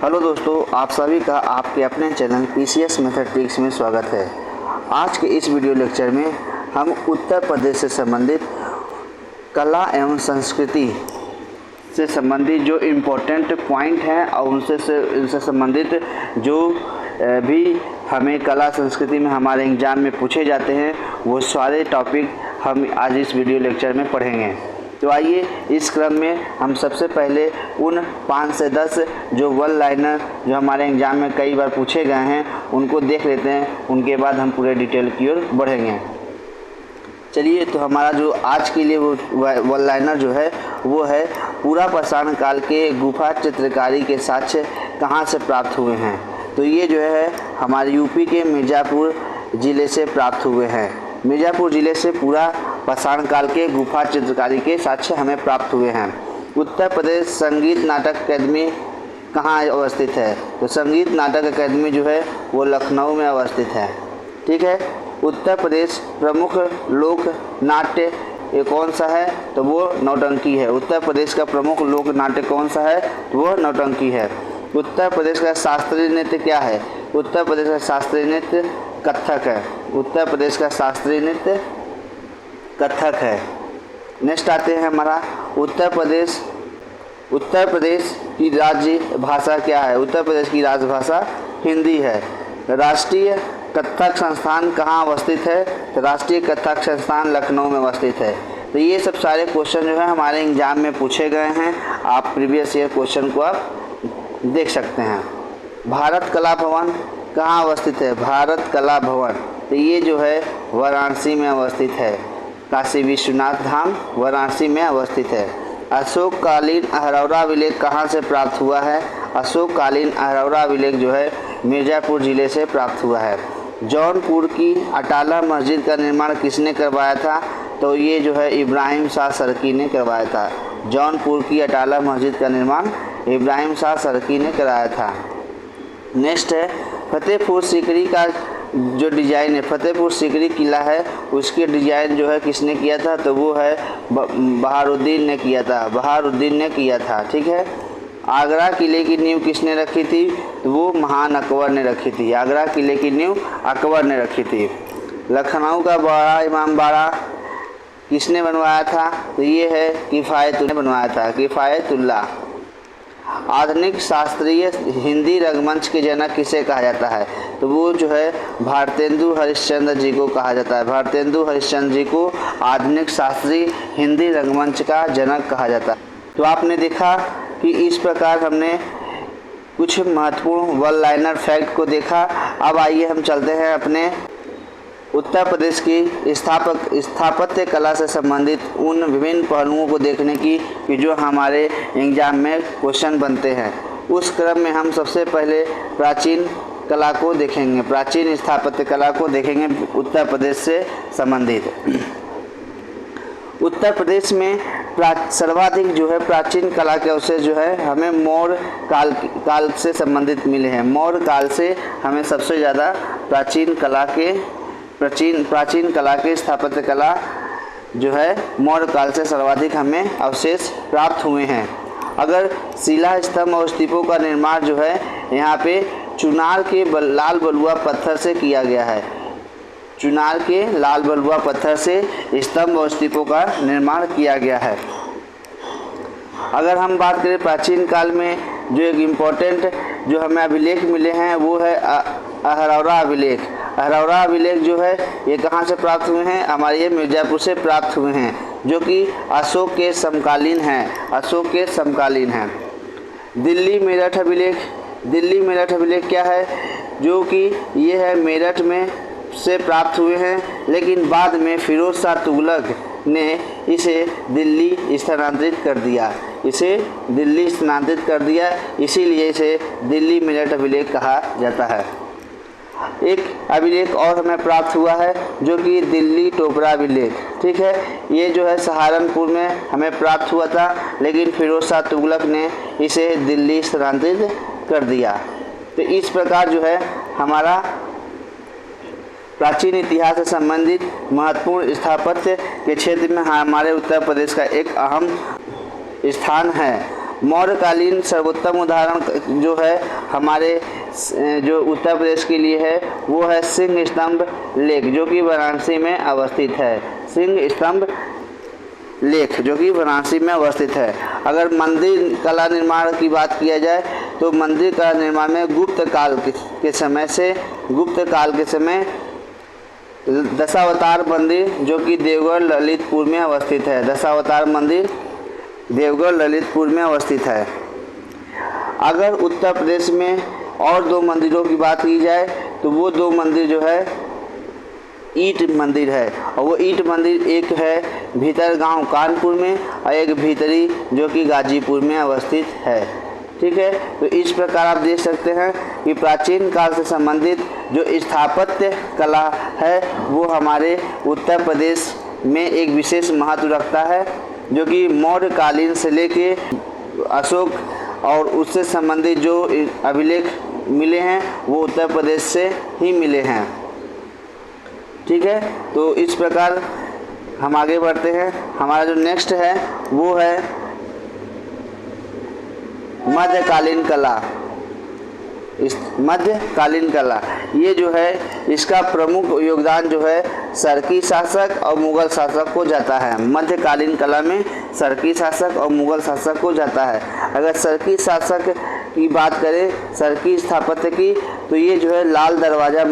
Hello दोस्तों, आप सभी का आपके अपने चैनल PCS मैथमेटिक्स में स्वागत है। आज के इस वीडियो लेक्चर में हम उत्तर प्रदेश से संबंधित कला एवं संस्कृति से संबंधित जो इम्पोर्टेंट पॉइंट हैं और उनसे संबंधित जो भी हमें कला संस्कृति में हमारे एग्ज़ाम में पूछे जाते हैं वो सारे टॉपिक हम आज इस वीडियो लेक्चर में पढ़ेंगे। तो आइए इस क्रम में हम सबसे पहले उन 5 से 10 जो वन लाइनर जो हमारे एग्ज़ाम में कई बार पूछे गए हैं उनको देख लेते हैं। उनके बाद हम पूरे डिटेल की ओर बढ़ेंगे। चलिए, तो हमारा जो आज के लिए वो वन लाइनर जो है वो है, पूरा पाषाण काल के गुफा चित्रकारी के साक्ष्य कहाँ से प्राप्त हुए हैं। तो ये जो है हमारे यूपी के मिर्ज़ापुर ज़िले से प्राप्त हुए हैं। मिर्ज़ापुर ज़िले से पूरा पाषाण काल के गुफा चित्रकारी के साक्ष्य हमें प्राप्त हुए हैं। उत्तर प्रदेश संगीत नाटक अकादमी कहाँ अवस्थित है। तो संगीत नाटक अकादमी जो है वो लखनऊ में अवस्थित है। ठीक है। उत्तर प्रदेश प्रमुख लोक नाट्य ये कौन सा है। तो वो नौटंकी है। उत्तर प्रदेश का प्रमुख लोक नाट्य कौन सा है। तो वो नौटंकी है। उत्तर प्रदेश का शास्त्रीय नृत्य क्या है। उत्तर प्रदेश का शास्त्रीय नृत्य कथक है। उत्तर प्रदेश का शास्त्रीय नृत्य कथक है। नेक्स्ट आते हैं हमारा उत्तर प्रदेश की राज्य भाषा क्या है। उत्तर प्रदेश की राजभाषा हिंदी है। राष्ट्रीय कथक संस्थान कहाँ अवस्थित है। तो राष्ट्रीय कथक संस्थान लखनऊ में अवस्थित है। तो ये सब सारे क्वेश्चन जो है हमारे एग्जाम में पूछे गए हैं। आप प्रीवियस ईयर क्वेश्चन को आप देख सकते हैं। भारत कला भवन कहाँ अवस्थित है। भारत कला भवन तो ये जो है वाराणसी में अवस्थित है। काशी विश्वनाथ धाम वाराणसी में अवस्थित है। अशोककालीन अहरौरा अभिलेख कहाँ से प्राप्त हुआ है। अशोककालीन अहरौरा अभिलेख जो है मिर्ज़ापुर ज़िले से प्राप्त हुआ है। जौनपुर की अटाला मस्जिद का निर्माण किसने करवाया था। तो ये जो है इब्राहिम शाह सरकी ने करवाया था। जौनपुर की अटाला मस्जिद का निर्माण इब्राहिम शाह सरकी ने कराया था। नेक्स्ट है फतेहपुर सीकरी का जो डिज़ाइन है, फतेहपुर सीकरी किला है उसके डिज़ाइन जो है किसने किया था। तो वो है बहारुद्दीन ने किया था। बहारुद्दीन ने किया था। ठीक है। आगरा किले की नींव किसने रखी थी। तो वो महान अकबर ने रखी थी। आगरा किले की नींव अकबर ने रखी थी। लखनऊ का बड़ा इमाम बाड़ा किसने बनवाया था। तो ये है किफ़ायतुल्लाह ने बनवाया था। किफ़ायतुल्लाह। आधुनिक शास्त्रीय हिंदी रंगमंच के जनक किसे कहा जाता है। तो वो जो है भारतेंदु हरिश्चंद्र जी को कहा जाता है। भारतेंदु हरिश्चंद्र जी को आधुनिक शास्त्रीय हिंदी रंगमंच का जनक कहा जाता है। तो आपने देखा कि इस प्रकार हमने कुछ महत्वपूर्ण वन लाइनर फैक्ट को देखा। अब आइए हम चलते हैं अपने उत्तर प्रदेश की स्थापत्य कला से संबंधित उन विभिन्न पहलुओं को देखने की कि जो हमारे एग्जाम में क्वेश्चन बनते हैं। उस क्रम में हम सबसे पहले प्राचीन कला को देखेंगे। प्राचीन स्थापत्य कला को देखेंगे उत्तर प्रदेश से संबंधित। उत्तर प्रदेश में सर्वाधिक जो है प्राचीन कला के अवशेष जो है हमें मौर्य काल से संबंधित मिले हैं। मौर्य काल से हमें सबसे ज़्यादा प्राचीन कला के स्थापत्य कला जो है मौर्य काल से सर्वाधिक हमें अवशेष प्राप्त हुए हैं। अगर शिला स्तंभ और स्तूपों का निर्माण जो है यहाँ पे चुनार के लाल बलुआ पत्थर से किया गया है। चुनार के लाल बलुआ पत्थर से स्तंभ और स्तूपों का निर्माण किया गया है। अगर हम बात करें प्राचीन काल में जो एक इम्पोर्टेंट जो हमें अभिलेख मिले हैं वो है अहरौरा अभिलेख। अहरौरा अभिलेख जो है ये कहाँ से प्राप्त हुए हैं। हमारे ये मिर्ज़ापुर से प्राप्त हुए हैं जो कि अशोक के समकालीन हैं। अशोक के समकालीन हैं। दिल्ली मेरठ अभिलेख। दिल्ली मेरठ अभिलेख क्या है जो कि ये है मेरठ में से प्राप्त हुए हैं, लेकिन बाद में फिरोज शाह तुगलक ने इसे दिल्ली स्थानांतरित कर दिया। इसे दिल्ली स्थानांतरित कर दिया, इसीलिए इसे दिल्ली मेरठ अभिलेख कहा जाता है। एक अभिलेख और हमें प्राप्त हुआ है जो कि दिल्ली टोपरा अभिलेख। ठीक है। ये जो है सहारनपुर में हमें प्राप्त हुआ था, लेकिन फिरोज शाह तुगलक ने इसे दिल्ली स्थानांतरित कर दिया। तो इस प्रकार जो है हमारा प्राचीन इतिहास से संबंधित महत्वपूर्ण स्थापत्य के क्षेत्र में हमारे उत्तर प्रदेश का एक अहम स्थान है। मौर्यकालीन सर्वोत्तम उदाहरण जो है हमारे जो उत्तर प्रदेश के लिए है वो है सिंह स्तंभ लेक, जो कि वाराणसी में अवस्थित है। सिंह स्तंभ लेक जो कि वाराणसी में अवस्थित है। अगर मंदिर कला निर्माण की बात किया जाए तो मंदिर कला निर्माण में गुप्त काल के समय दशावतार मंदिर जो कि देवगढ़ ललितपुर में अवस्थित है। दशावतार मंदिर देवगढ़ ललितपुर में अवस्थित है। अगर उत्तर प्रदेश में और 2 मंदिरों की बात की जाए तो वो 2 मंदिर जो है ईंट मंदिर है, और वो ईंट मंदिर एक है भीतर गांव कानपुर में और एक भीतरी जो कि गाजीपुर में अवस्थित है। ठीक है, तो इस प्रकार आप देख सकते हैं कि प्राचीन काल से संबंधित जो स्थापत्य कला है वो हमारे उत्तर प्रदेश में एक विशेष महत्व रखता है, जो कि मौर्यकालीन से लेके अशोक और उससे संबंधित जो अभिलेख मिले हैं वो उत्तर प्रदेश से ही मिले हैं। ठीक है, तो इस प्रकार हम आगे बढ़ते हैं। हमारा जो नेक्स्ट है वो है मध्यकालीन कला। इस मध्यकालीन कला ये जो है इसका प्रमुख योगदान जो है सरकी शासक और मुगल शासक को जाता है। मध्यकालीन कला में सरकी शासक और मुगल शासक को जाता है। अगर सरकी शासक की बात करें, सरकी स्थापत्य की, तो ये जो है लाल दरवाज़ा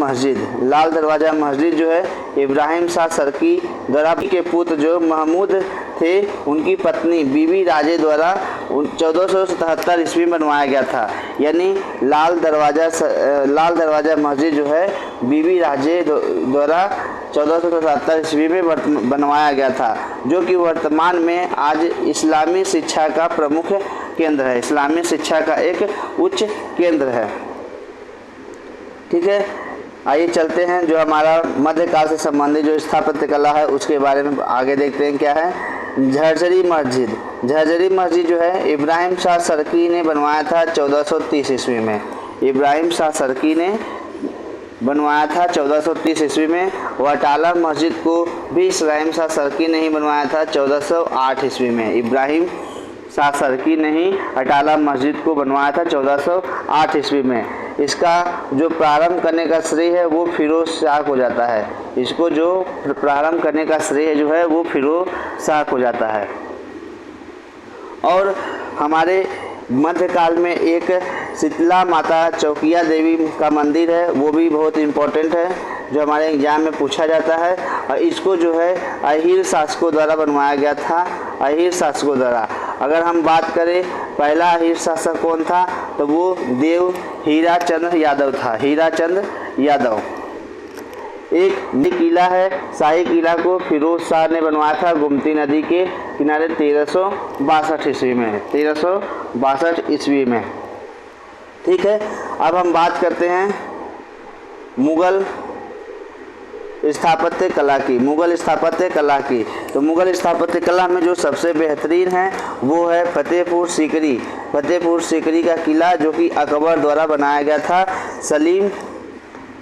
मस्जिद जो है इब्राहिम शाह सरकी द्वारा के पुत्र जो महमूद थे उनकी पत्नी बीबी राजे द्वारा 1477 ईस्वी में बनवाया गया था। यानी लाल दरवाज़ा मस्जिद जो है बीबी राजे द्वारा 1477 ईस्वी में बनवाया गया था, जो कि वर्तमान में आज इस्लामी शिक्षा का प्रमुख केंद्र है। इस्लामी शिक्षा का एक उच्च केंद्र है। ठीक है, आइए चलते हैं जो हमारा मध्यकाल से संबंधित जो स्थापत्य कला है उसके बारे में आगे देखते हैं क्या है। झरझरी मस्जिद जो है इब्राहिम शाह सरकी ने बनवाया था 1430 ईस्वी में। इब्राहिम शाह सरकी ने बनवाया था 1430 ईस्वी में। वटाला मस्जिद को भी इब्राहिम शाह सरकी ने ही बनवाया था 1408 ईस्वी में। इब्राहिम शाह सरकी ने ही अटाला मस्जिद को बनवाया था 1408 ईस्वी में। इसका जो प्रारंभ करने का श्रेय है वो फिरोज शाह को जाता है। इसको जो प्रारंभ करने का श्रेय जो है वो फिरोज शाह को जाता है। और हमारे मध्यकाल में एक शीतला माता चौकिया देवी का मंदिर है, वो भी बहुत इम्पोर्टेंट है, जो हमारे एग्जाम में पूछा जाता है। और इसको जो है अहीर शासकों द्वारा बनवाया गया था, अहीर शासकों द्वारा। अगर हम बात करें पहला अहीर शासक कौन था तो वो देव हीराचंद्र यादव था। हीराचंद्र यादव। एक किला है, शाही किला को फिरोज शाह ने बनवाया था गोमती नदी के किनारे 1362 ईस्वी में। 1362 ईस्वी में। ठीक है, अब हम बात करते हैं मुगल स्थापत्य कला की। मुगल स्थापत्य कला में जो सबसे बेहतरीन है वो है फतेहपुर सीकरी। फतेहपुर सीकरी का किला जो कि अकबर द्वारा बनाया गया था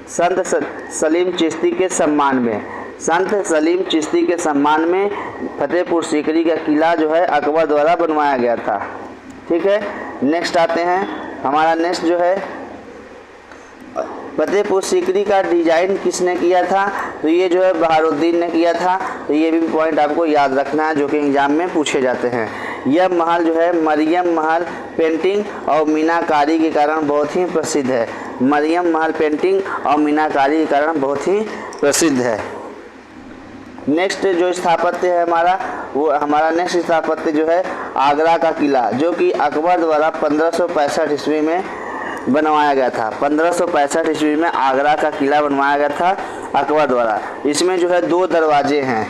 संत सलीम चिश्ती के सम्मान में। संत सलीम चिश्ती के सम्मान में फतेहपुर सीकरी का किला जो है अकबर द्वारा बनवाया गया था। ठीक है, नेक्स्ट आते हैं। हमारा नेक्स्ट जो है फतेहपुर सीकरी का डिजाइन किसने किया था तो ये जो है बहारुद्दीन ने किया था। तो ये भी पॉइंट आपको याद रखना है जो कि एग्जाम में पूछे जाते हैं। यह महल जो है मरियम महल पेंटिंग और मीनाकारी के कारण बहुत ही प्रसिद्ध है। मरियम महल पेंटिंग और मीनाकारी के कारण बहुत ही प्रसिद्ध है। नेक्स्ट जो स्थापत्य है हमारा नेक्स्ट स्थापत्य जो है आगरा का किला, जो कि अकबर द्वारा 1565 ईस्वी में बनवाया गया था। 1565 ईस्वी में आगरा का किला बनवाया गया था अकबर द्वारा। इसमें जो है 2 दरवाजे हैं,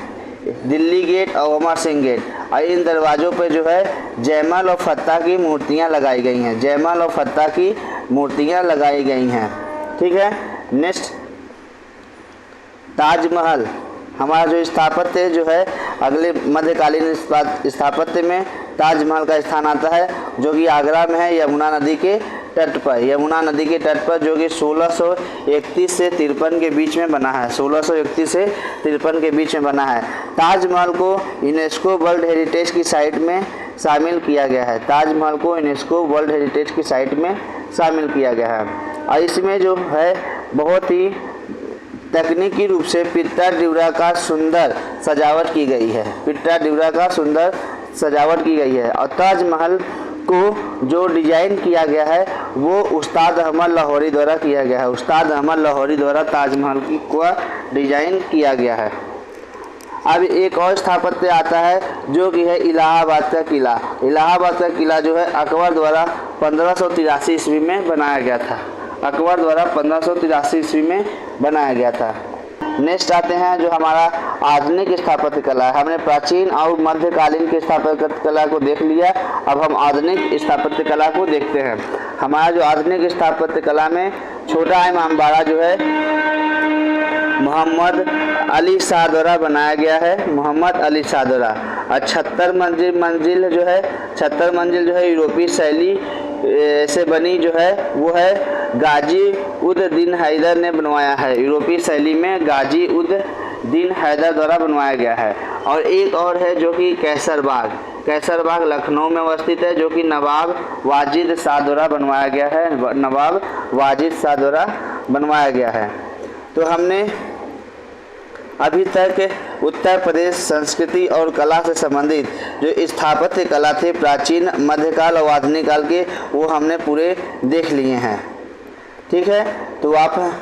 दिल्ली गेट और अमर सिंह गेट, और इन दरवाज़ों पे जो है जयमल और फत्ता की मूर्तियां लगाई गई हैं। जयमल और फत्ता की मूर्तियां लगाई गई हैं। ठीक है, नेक्स्ट ताजमहल। हमारा जो स्थापत्य जो है अगले मध्यकालीन स्थापत्य में ताजमहल का स्थान आता है, जो कि आगरा में है यमुना नदी के तट पर, जो कि 1631 से 53 के बीच में बना है। 1631 से 53 के बीच में बना है। ताजमहल को यूनेस्को वर्ल्ड हेरिटेज की साइट में शामिल किया गया है। ताजमहल को यूनेस्को वर्ल्ड हेरिटेज की साइट में शामिल किया गया है और इसमें जो है बहुत ही तकनीकी रूप से पिट्टा डिवरा का सुंदर सजावट की गई है। पिट्टा डिवरा का सुंदर सजावट की गई है और ताजमहल को जो डिजाइन किया गया है वो उस्ताद अहमद लाहौरी द्वारा किया गया है। उस्ताद अहमद लाहौरी द्वारा ताजमहल को डिजाइन किया गया है। अब एक और स्थापत्य आता है जो कि है इलाहाबाद का किला। इलाहाबाद का किला जो है अकबर द्वारा 1583 ईस्वी में बनाया गया था। अकबर द्वारा 1583 ईस्वी में बनाया गया था। नेक्स्ट आते हैं जो हमारा आधुनिक स्थापत्य कला है। हमने प्राचीन और मध्यकालीन की स्थापत्य कला को देख लिया, अब हम आधुनिक स्थापत्य कला को देखते हैं। हमारा जो आधुनिक स्थापत्य कला में छोटा इमामबाड़ा जो है मोहम्मद अली शाह द्वारा बनाया गया है। मोहम्मद अली शाह द्वारा। और 76 मंजिल जो है यूरोपीय शैली से बनी जो है वो है गाजी उद दीन हैदर ने बनवाया है। यूरोपीय शैली में गाजी उद दीन हैदर द्वारा बनवाया गया है। और एक और है जो कि कैसरबाग। कैसरबाग लखनऊ में अवस्थित है जो कि नवाब वाजिद शाह द्वारा बनवाया गया है। नवाब वाजिद शाह द्वारा बनवाया गया है। तो हमने अभी तक उत्तर प्रदेश संस्कृति और कला से संबंधित जो स्थापत्य कला थे प्राचीन, मध्यकाल और आधुनिक काल के, वो हमने पूरे देख लिए हैं। ठीक है, तो आप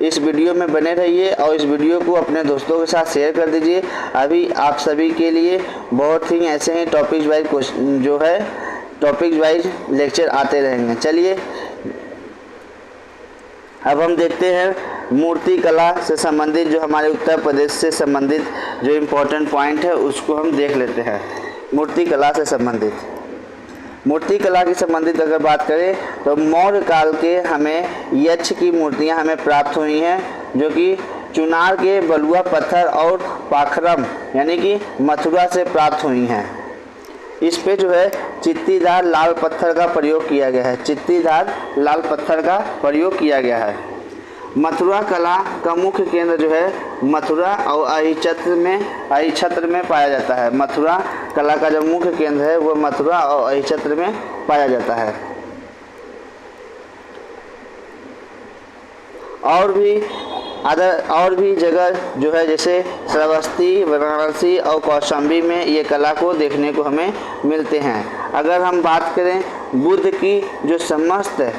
इस वीडियो में बने रहिए और इस वीडियो को अपने दोस्तों के साथ शेयर कर दीजिए। अभी आप सभी के लिए बहुत ही ऐसे ही टॉपिक वाइज लेक्चर आते रहेंगे। चलिए अब हम देखते हैं मूर्ति कला से संबंधित जो हमारे उत्तर प्रदेश से संबंधित जो इम्पोर्टेंट पॉइंट है उसको हम देख लेते हैं। मूर्ति कला से संबंधित अगर बात करें तो मौर्य काल के हमें यक्ष की मूर्तियां हमें प्राप्त हुई हैं जो कि चुनार के बलुआ पत्थर और पाखरम यानी कि मथुरा से प्राप्त हुई हैं। इस पे जो है चित्तीदार लाल पत्थर का प्रयोग किया गया है। चित्तीदार लाल पत्थर का प्रयोग किया गया है। मथुरा कला का मुख्य केंद्र जो है मथुरा और अहिछत्र में पाया जाता है। मथुरा कला का जो मुख्य केंद्र है वो मथुरा और अहिछत्र में पाया जाता है। और भी जगह जो है जैसे श्रावस्ती, वाराणसी और कौशाम्बी में ये कला को देखने को हमें मिलते हैं। अगर हम बात करें बुद्ध की जो समस्त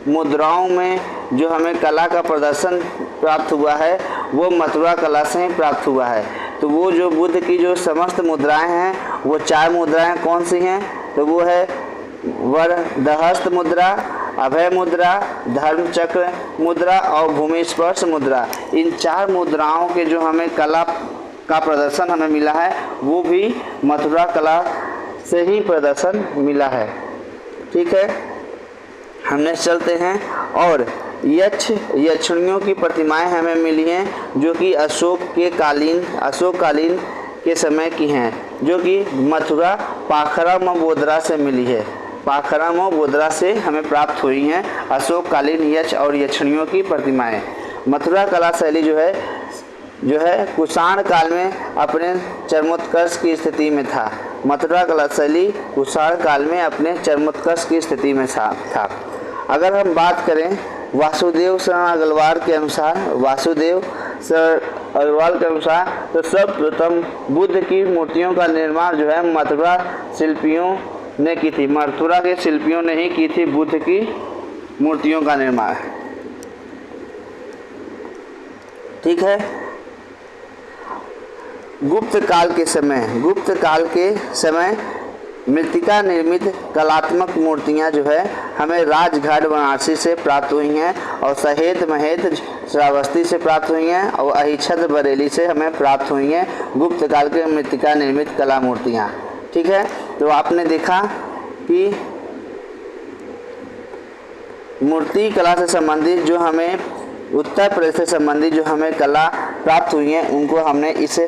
मुद्राओं में जो हमें कला का प्रदर्शन प्राप्त हुआ है वो मथुरा कला से ही प्राप्त हुआ है। तो वो जो बुद्ध की जो समस्त मुद्राएं हैं वो 4 मुद्राएं कौन सी हैं? तो वो है वरदहस्त मुद्रा, अभय मुद्रा, धर्म चक्र मुद्रा और भूमि स्पर्श मुद्रा। इन 4 मुद्राओं के जो हमें कला का प्रदर्शन हमें मिला है वो भी मथुरा कला से ही प्रदर्शन मिला है। ठीक है, हमने चलते हैं और यक्षिणियों की प्रतिमाएं हमें मिली हैं जो कि अशोक कालीन के समय की हैं जो कि मथुरा पाखरम और बोधरा से मिली है। पाखरम और बोधरा से हमें प्राप्त हुई हैं अशोककालीन यक्ष और यक्षिणियों की प्रतिमाएं। मथुरा कला शैली जो है कुषाण काल में अपने चरमोत्कर्ष की स्थिति में था। मथुरा कला शैली कुषाण काल में अपने चरमोत्कर्ष की स्थिति में था। अगर हम बात करें वासुदेव शरण अग्रवाल के अनुसार तो सर्वप्रथम बुद्ध की मूर्तियों का निर्माण जो है मथुरा शिल्पियों ने की थी। मथुरा के शिल्पियों ने ही की थी बुद्ध की मूर्तियों का निर्माण। ठीक है, गुप्त काल के समय मृत्तिका निर्मित कलात्मक मूर्तियां जो है हमें राजघाट वाराणसी से प्राप्त हुई हैं और सहेत महेत श्रावस्ती से प्राप्त हुई हैं और अहिछत्र बरेली से हमें प्राप्त हुई हैं गुप्त काल के मृत्तिका निर्मित कला मूर्तियां। ठीक है, तो आपने देखा कि मूर्ति कला से संबंधित जो हमें उत्तर प्रदेश से संबंधित जो हमें कला प्राप्त हुई हैं उनको हमने इस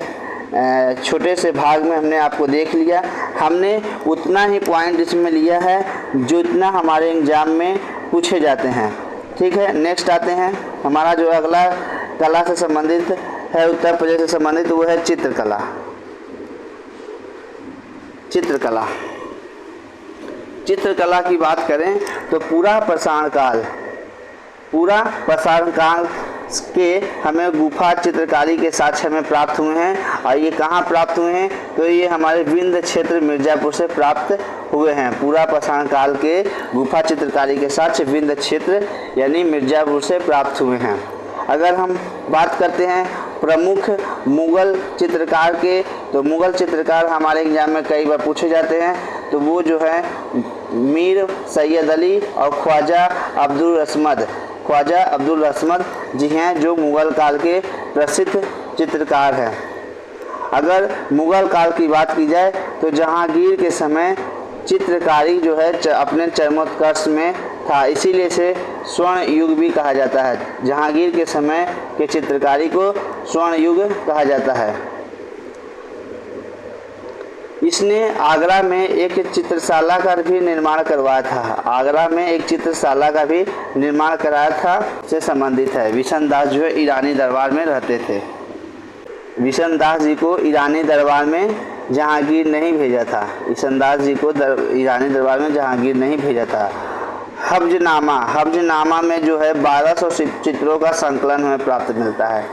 छोटे से भाग में हमने आपको देख लिया। हमने उतना ही पॉइंट इसमें लिया है जो इतना हमारे एग्जाम में पूछे जाते हैं। ठीक है, नेक्स्ट आते हैं हमारा जो अगला कला से संबंधित है उत्तर प्रदेश से संबंधित वो है चित्रकला। चित्रकला की बात करें तो पूरा पाषाण काल के हमें गुफा चित्रकारी के साक्ष्य हमें प्राप्त हुए हैं। और ये कहाँ प्राप्त हुए हैं? तो ये हमारे विंध्य क्षेत्र मिर्ज़ापुर से प्राप्त हुए हैं। पूरा पाषाण काल के गुफा चित्रकारी के साक्ष्य विंध्य क्षेत्र यानी मिर्ज़ापुर से प्राप्त हुए हैं। अगर हम बात करते हैं प्रमुख मुग़ल चित्रकार के, तो मुग़ल चित्रकार हमारे एग्जाम में कई बार पूछे जाते हैं। तो वो जो है मीर सैयद अली और ख्वाजा अब्दुल रस्मद जी हैं, जो मुग़ल काल के प्रसिद्ध चित्रकार हैं। अगर मुग़ल काल की बात की जाए तो जहांगीर के समय चित्रकारी जो है अपने चरमोत्कर्ष में था, इसीलिए इसे स्वर्ण युग भी कहा जाता है। जहांगीर के समय के चित्रकारी को स्वर्ण युग कहा जाता है। इसने आगरा में एक चित्रशाला का भी निर्माण करवाया था। से संबंधित है। विशन दास जो है ईरानी दरबार में रहते थे। विशन दास जी को ईरानी दरबार में जहांगीर नहीं भेजा था। हब्जनामा में जो है 1200 चित्रों का संकलन हमें प्राप्त मिलता है।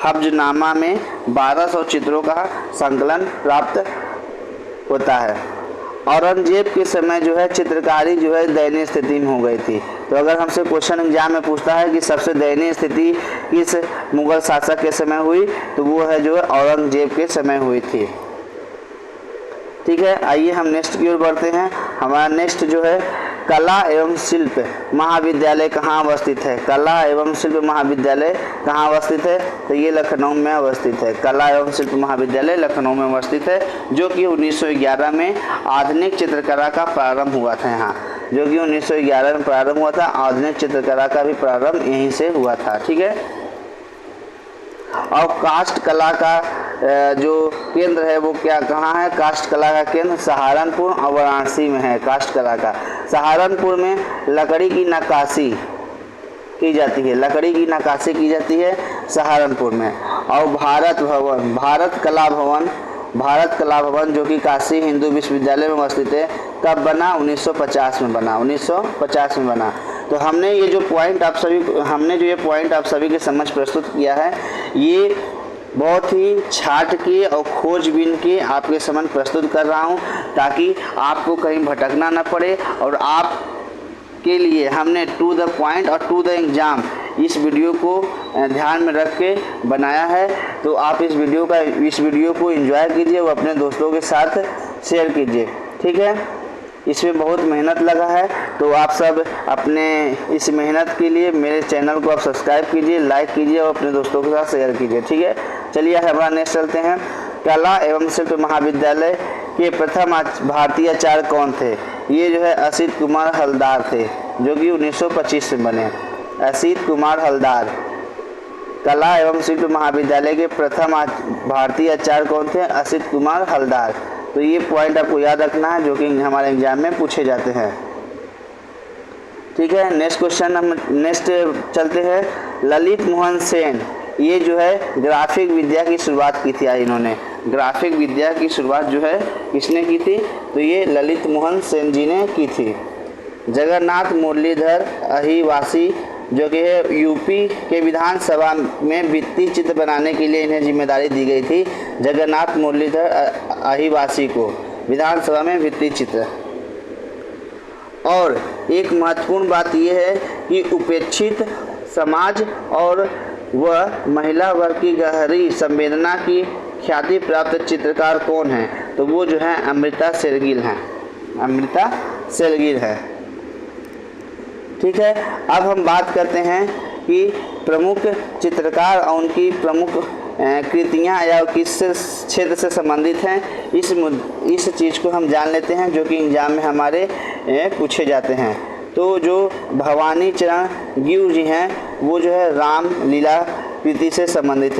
हब्जनामा में 1200 चित्रों का संकलन प्राप्त होता है। औरंगजेब के समय जो है चित्रकारी जो है दयनीय स्थिति में हो गई थी। तो अगर हमसे क्वेश्चन एग्जाम में पूछता है कि सबसे दयनीय स्थिति किस मुग़ल शासक के समय हुई, तो वो है जो है औरंगजेब के समय हुई थी। ठीक है, आइए हम नेक्स्ट की ओर बढ़ते हैं। हमारा नेक्स्ट जो है कला एवं शिल्प महाविद्यालय कहाँ अवस्थित है? कला एवं शिल्प महाविद्यालय कहाँ अवस्थित है? तो ये लखनऊ में अवस्थित है। कला एवं शिल्प महाविद्यालय लखनऊ में अवस्थित है, जो कि 1911 में आधुनिक चित्रकला का प्रारंभ हुआ था यहाँ। आधुनिक चित्रकला का भी प्रारंभ यहीं से हुआ था। ठीक है, और काष्ठ कला का जो केंद्र है वो कहाँ है? काष्ठ कला का केंद्र सहारनपुर और वाराणसी में है। काष्ठ कला का सहारनपुर में लकड़ी की नक्काशी की जाती है सहारनपुर में। और भारत कला भवन जो कि काशी हिंदू विश्वविद्यालय में अवस्थित है, कब बना? 1950 में बना। तो हमने ये जो पॉइंट आप सभी के समझ प्रस्तुत किया है, ये बहुत ही छाट के और खोजबीन के आपके समझ प्रस्तुत कर रहा हूँ, ताकि आपको कहीं भटकना न पड़े। और आप के लिए हमने टू द पॉइंट और टू द एग्ज़ाम इस वीडियो को ध्यान में रख के बनाया है। तो आप इस वीडियो को एंजॉय कीजिए और अपने दोस्तों के साथ शेयर कीजिए। ठीक है, इसमें बहुत मेहनत लगा है, तो आप सब अपने इस मेहनत के लिए मेरे चैनल को आप सब्सक्राइब कीजिए, लाइक कीजिए और अपने दोस्तों के साथ शेयर कीजिए। ठीक है, चलिए हमारा नेक्स्ट चलते हैं। कला एवं शिल्प महाविद्यालय के प्रथम भारतीय आचार्य कौन थे? ये जो है असित कुमार हलदार थे, जो कि 1925 में बने। असित कुमार हलदार। कला एवं शिल्प महाविद्यालय के प्रथम भारतीय आचार्य कौन थे? असित कुमार हलदार। तो ये पॉइंट आपको याद रखना है, जो कि हमारे एग्जाम में पूछे जाते हैं। ठीक है, नेक्स्ट क्वेश्चन हम चलते हैं। ललित मोहन सेन, ये जो है ग्राफिक विद्या की शुरुआत की थी। इन्होंने ग्राफिक विद्या की शुरुआत जो है किसने की थी? तो ये ललित मोहन सेन जी ने की थी। जगन्नाथ मुरलीधर अहिवासी, जो कि है यूपी के विधानसभा में भित्ति चित्र बनाने के लिए इन्हें जिम्मेदारी दी गई थी। जगन्नाथ मुरलीधर अहिवासी को विधानसभा में भित्ति चित्र। और एक महत्वपूर्ण बात यह है कि उपेक्षित समाज और वह महिला वर्ग की गहरी संवेदना की ख्याति प्राप्त चित्रकार कौन है? तो वो जो है अमृता शेरगिल हैं। ठीक है, अब हम बात करते हैं कि प्रमुख चित्रकार और उनकी प्रमुख कृतियाँ या किस क्षेत्र से संबंधित हैं। इस चीज़ को हम जान लेते हैं, जो कि एग्जाम में हमारे पूछे जाते हैं। तो जो भवानी चरण गिर जी हैं, वो जो है रामलीला कृति से संबंधित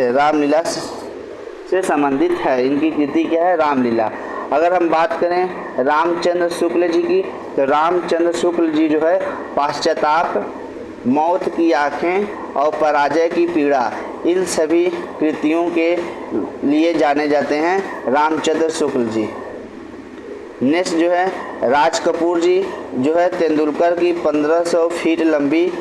है। इनकी कृति क्या है? रामलीला। अगर हम बात करें रामचंद्र शुक्ल जी की, तो रामचंद्र शुक्ल जी जो है पाश्चाताप, मौत की आँखें और पराजय की पीड़ा, इन सभी कृतियों के लिए जाने जाते हैं रामचंद्र शुक्ल जी। नेक्स्ट जो है राज कपूर जी जो है तेंदुलकर की 1500 फीट लंबी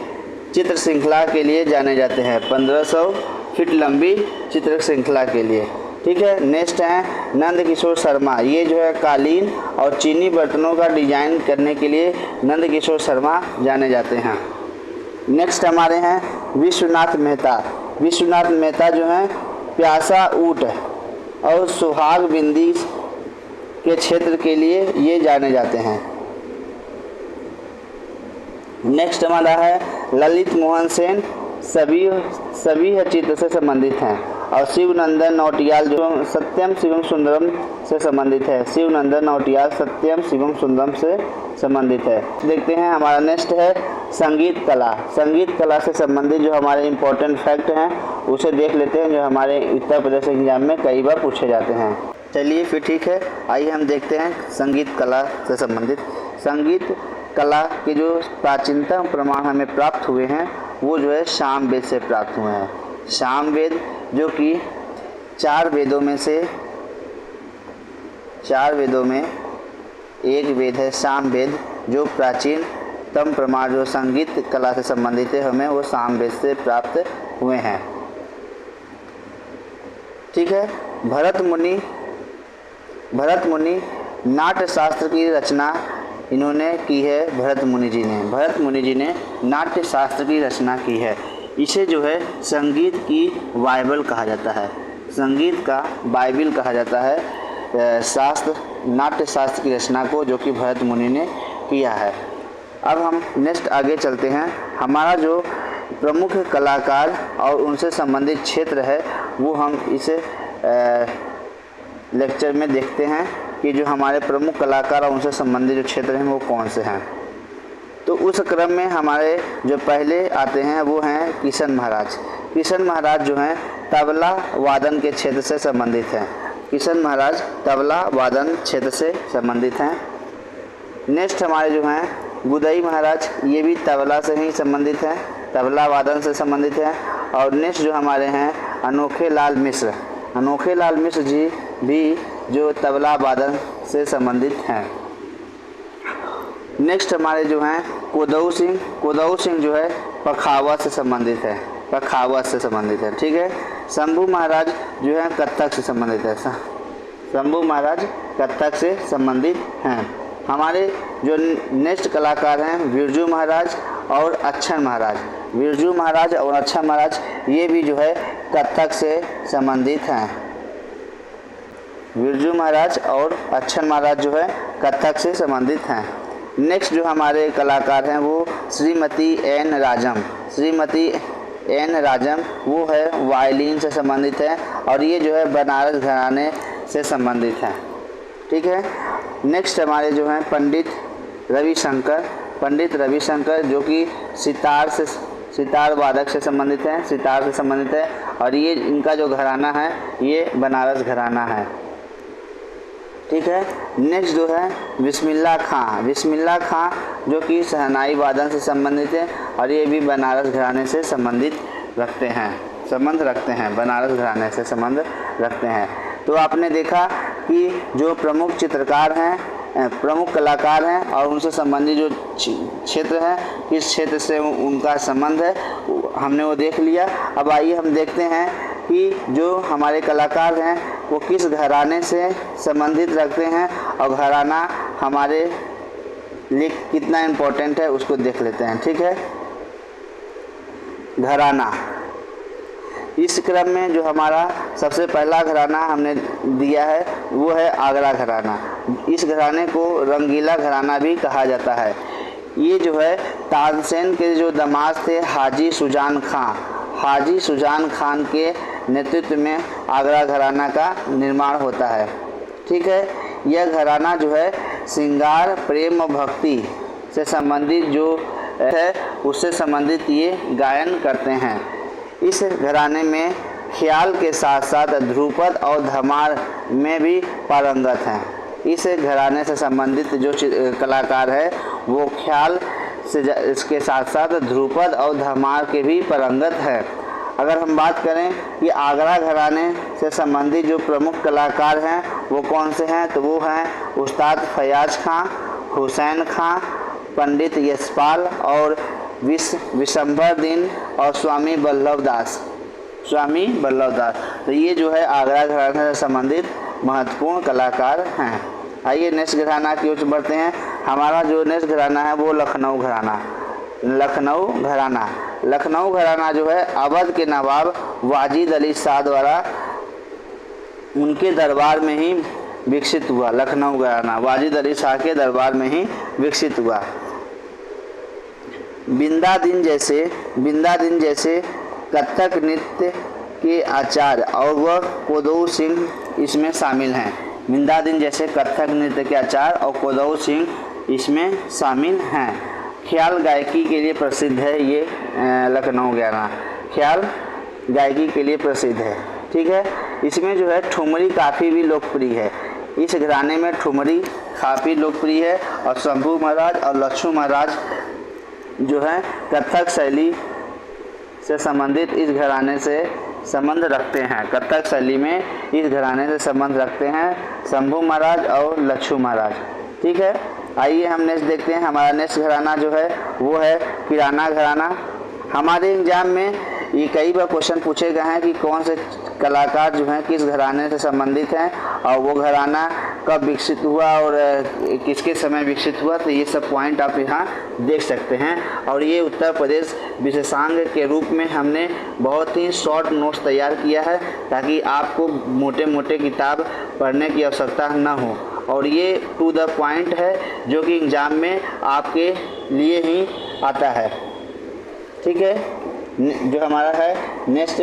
चित्र श्रृंखला के लिए जाने जाते हैं, 1500 फीट लंबी चित्र श्रृंखला के लिए। ठीक है, नेक्स्ट है नंद किशोर शर्मा, ये जो है कालीन और चीनी बर्तनों का डिजाइन करने के लिए नंद किशोर शर्मा जाने जाते हैं। नेक्स्ट हमारे हैं विश्वनाथ मेहता। विश्वनाथ मेहता जो हैं प्यासा ऊँट और सुहाग बिंदी के क्षेत्र के लिए ये जाने जाते हैं। नेक्स्ट हमारा है ललित मोहन सेन, सभी चित्र से संबंधित हैं। और शिवनंदन नौटियाल जो सत्यम शिवम सुंदरम से संबंधित है, शिवनंदन नौटियाल सत्यम शिवम सुंदरम से संबंधित है। देखते हैं हमारा नेक्स्ट है संगीत कला। संगीत कला से संबंधित जो हमारे इम्पोर्टेंट फैक्ट हैं उसे देख लेते हैं, जो हमारे उत्तर प्रदेश एग्जाम में कई बार पूछे जाते हैं। चलिए फिर ठीक है, आइए हम देखते हैं संगीत कला से संबंधित। संगीत कला के जो प्राचीनतम प्रमाण हमें प्राप्त हुए हैं वो जो है सामवेद से प्राप्त हुए हैं। सामवेद जो कि 4 वेदों में एक वेद है सामवेद, जो प्राचीनतम प्रमाण जो संगीत कला से संबंधित है हमें वो सामवेद से प्राप्त हुए हैं। ठीक है, भरत मुनि नाट्य शास्त्र की रचना इन्होंने की है। भरत मुनि जी ने नाट्य शास्त्र की रचना की है। इसे जो है संगीत की बाइबल कहा जाता है, संगीत का बाइबल कहा जाता है शास्त्र, नाट्य शास्त्र की रचना को, जो कि भरत मुनि ने किया है। अब हम नेक्स्ट आगे चलते हैं। हमारा जो प्रमुख कलाकार और उनसे संबंधित क्षेत्र है वो हम इसे लेक्चर में देखते हैं कि जो हमारे प्रमुख कलाकार और उनसे संबंधित जो क्षेत्र हैं वो कौन से हैं। तो उस क्रम में हमारे जो पहले आते हैं वो हैं किशन महाराज। किशन महाराज जो हैं तबला वादन के क्षेत्र से संबंधित हैं। किशन महाराज तबला वादन क्षेत्र से संबंधित हैं। नेक्स्ट हमारे जो हैं गुदई महाराज, ये भी तबला से ही संबंधित हैं, तबला वादन से संबंधित हैं। और नेक्स्ट जो हमारे हैं अनोखे लाल मिश्र, अनोखे लाल मिश्र जी भी जो तबला वादन से संबंधित हैं। नेक्स्ट हमारे जो हैं कोदऊ सिंह जो है पखावत से संबंधित है, पखावत से संबंधित है। ठीक है, शंभू महाराज जो है कथक से संबंधित है, शंभू महाराज कथक से संबंधित हैं। हमारे जो नेक्स्ट कलाकार हैं बिरजू महाराज और अच्छन महाराज, बिरजू महाराज और अच्छन महाराज ये भी जो है कथक से संबंधित हैं। बिरजू महाराज और अच्छन महाराज जो है कथक से संबंधित हैं। नेक्स्ट जो हमारे कलाकार हैं वो श्रीमती एन राजम, श्रीमती एन राजम वो है वायलिन से संबंधित है और ये जो है बनारस घराने से संबंधित है। ठीक है, नेक्स्ट हमारे जो हैं पंडित रविशंकर जो कि सितार वादक से संबंधित हैं, सितार से संबंधित है और ये इनका जो घराना है ये बनारस घराना है। ठीक है, नेक्स्ट जो है बिस्मिल्लाह खां जो कि शहनाई वादन से संबंधित है और ये भी बनारस घराने से संबंध रखते हैं, बनारस घराने से संबंध रखते हैं। तो आपने देखा कि जो प्रमुख चित्रकार हैं, प्रमुख कलाकार हैं और उनसे संबंधित जो क्षेत्र है, किस क्षेत्र से उनका संबंध है हमने वो देख लिया। अब आइए हम देखते हैं कि जो हमारे कलाकार हैं वो किस घराने से संबंधित रखते हैं और घराना हमारे लिए कितना इम्पोर्टेंट है उसको देख लेते हैं। ठीक है, घराना, इस क्रम में जो हमारा सबसे पहला घराना हमने दिया है वो है आगरा घराना। इस घराने को रंगीला घराना भी कहा जाता है। ये जो है तानसेन के जो दामाद थे हाजी सुजान खान के नेतृत्व में आगरा घराना का निर्माण होता है। ठीक है, यह घराना जो है श्रृंगार प्रेम और भक्ति से संबंधित जो है उससे संबंधित ये गायन करते हैं। इस घराने में ख्याल के साथ साथ ध्रुपद और धमार में भी पारंगत हैं। इस घराने से संबंधित जो कलाकार है वो ख्याल से इसके साथ साथ ध्रुपद और धमार के भी पारंगत है। अगर हम बात करें कि आगरा घराने से संबंधित जो प्रमुख कलाकार हैं वो कौन से हैं, तो वो हैं उस्ताद फयाज खां, हुसैन खां, पंडित यशपाल और विशंभर दिन और स्वामी वल्लभ दास। तो ये जो है आगरा घराने से संबंधित महत्वपूर्ण कलाकार हैं। आइए नेक्स्ट घराना की ओर बढ़ते हैं। हमारा जो नेक्स्ट घराना है वो लखनऊ घराना जो है अवध के नवाब वाजिद अली शाह द्वारा उनके दरबार में ही विकसित हुआ। लखनऊ घराना वाजिद अली शाह के दरबार में ही विकसित हुआ। बिंदा दिन जैसे कथक नृत्य के आचार्य और वह कोदऊ सिंह इसमें शामिल हैं। बिंदा दिन जैसे कथक नृत्य के आचार्य और कोदऊ सिंह इसमें शामिल हैं। ख्याल गायकी के लिए प्रसिद्ध है ये लखनऊ घराना, ख्याल गायकी के लिए प्रसिद्ध है। ठीक है, इसमें जो है ठुमरी काफ़ी भी लोकप्रिय है। इस घराने में ठुमरी काफ़ी लोकप्रिय है और शंभू महाराज और लक्ष्मण महाराज जो है कथक शैली से संबंधित इस घराने से संबंध रखते हैं। कथक शैली में इस घराने से संबंध रखते हैं शंभू महाराज और लक्ष्मण महाराज। ठीक है, आइए हम नेक्स्ट देखते हैं। हमारा नेक्स्ट घराना जो है वो है किराना घराना। हमारे एग्जाम में ये कई बार क्वेश्चन पूछे गए हैं कि कौन से कलाकार जो हैं किस घराने से संबंधित हैं और वो घराना कब विकसित हुआ और किसके समय विकसित हुआ। तो ये सब पॉइंट आप यहाँ देख सकते हैं। और ये उत्तर प्रदेश विशेषांग के रूप में हमने बहुत ही शॉर्ट नोट्स तैयार किया है ताकि आपको मोटे मोटे किताब पढ़ने की आवश्यकता न हो। और ये टू द पॉइंट है जो कि एग्ज़ाम में आपके लिए ही आता है। ठीक है, जो हमारा है नेक्स्ट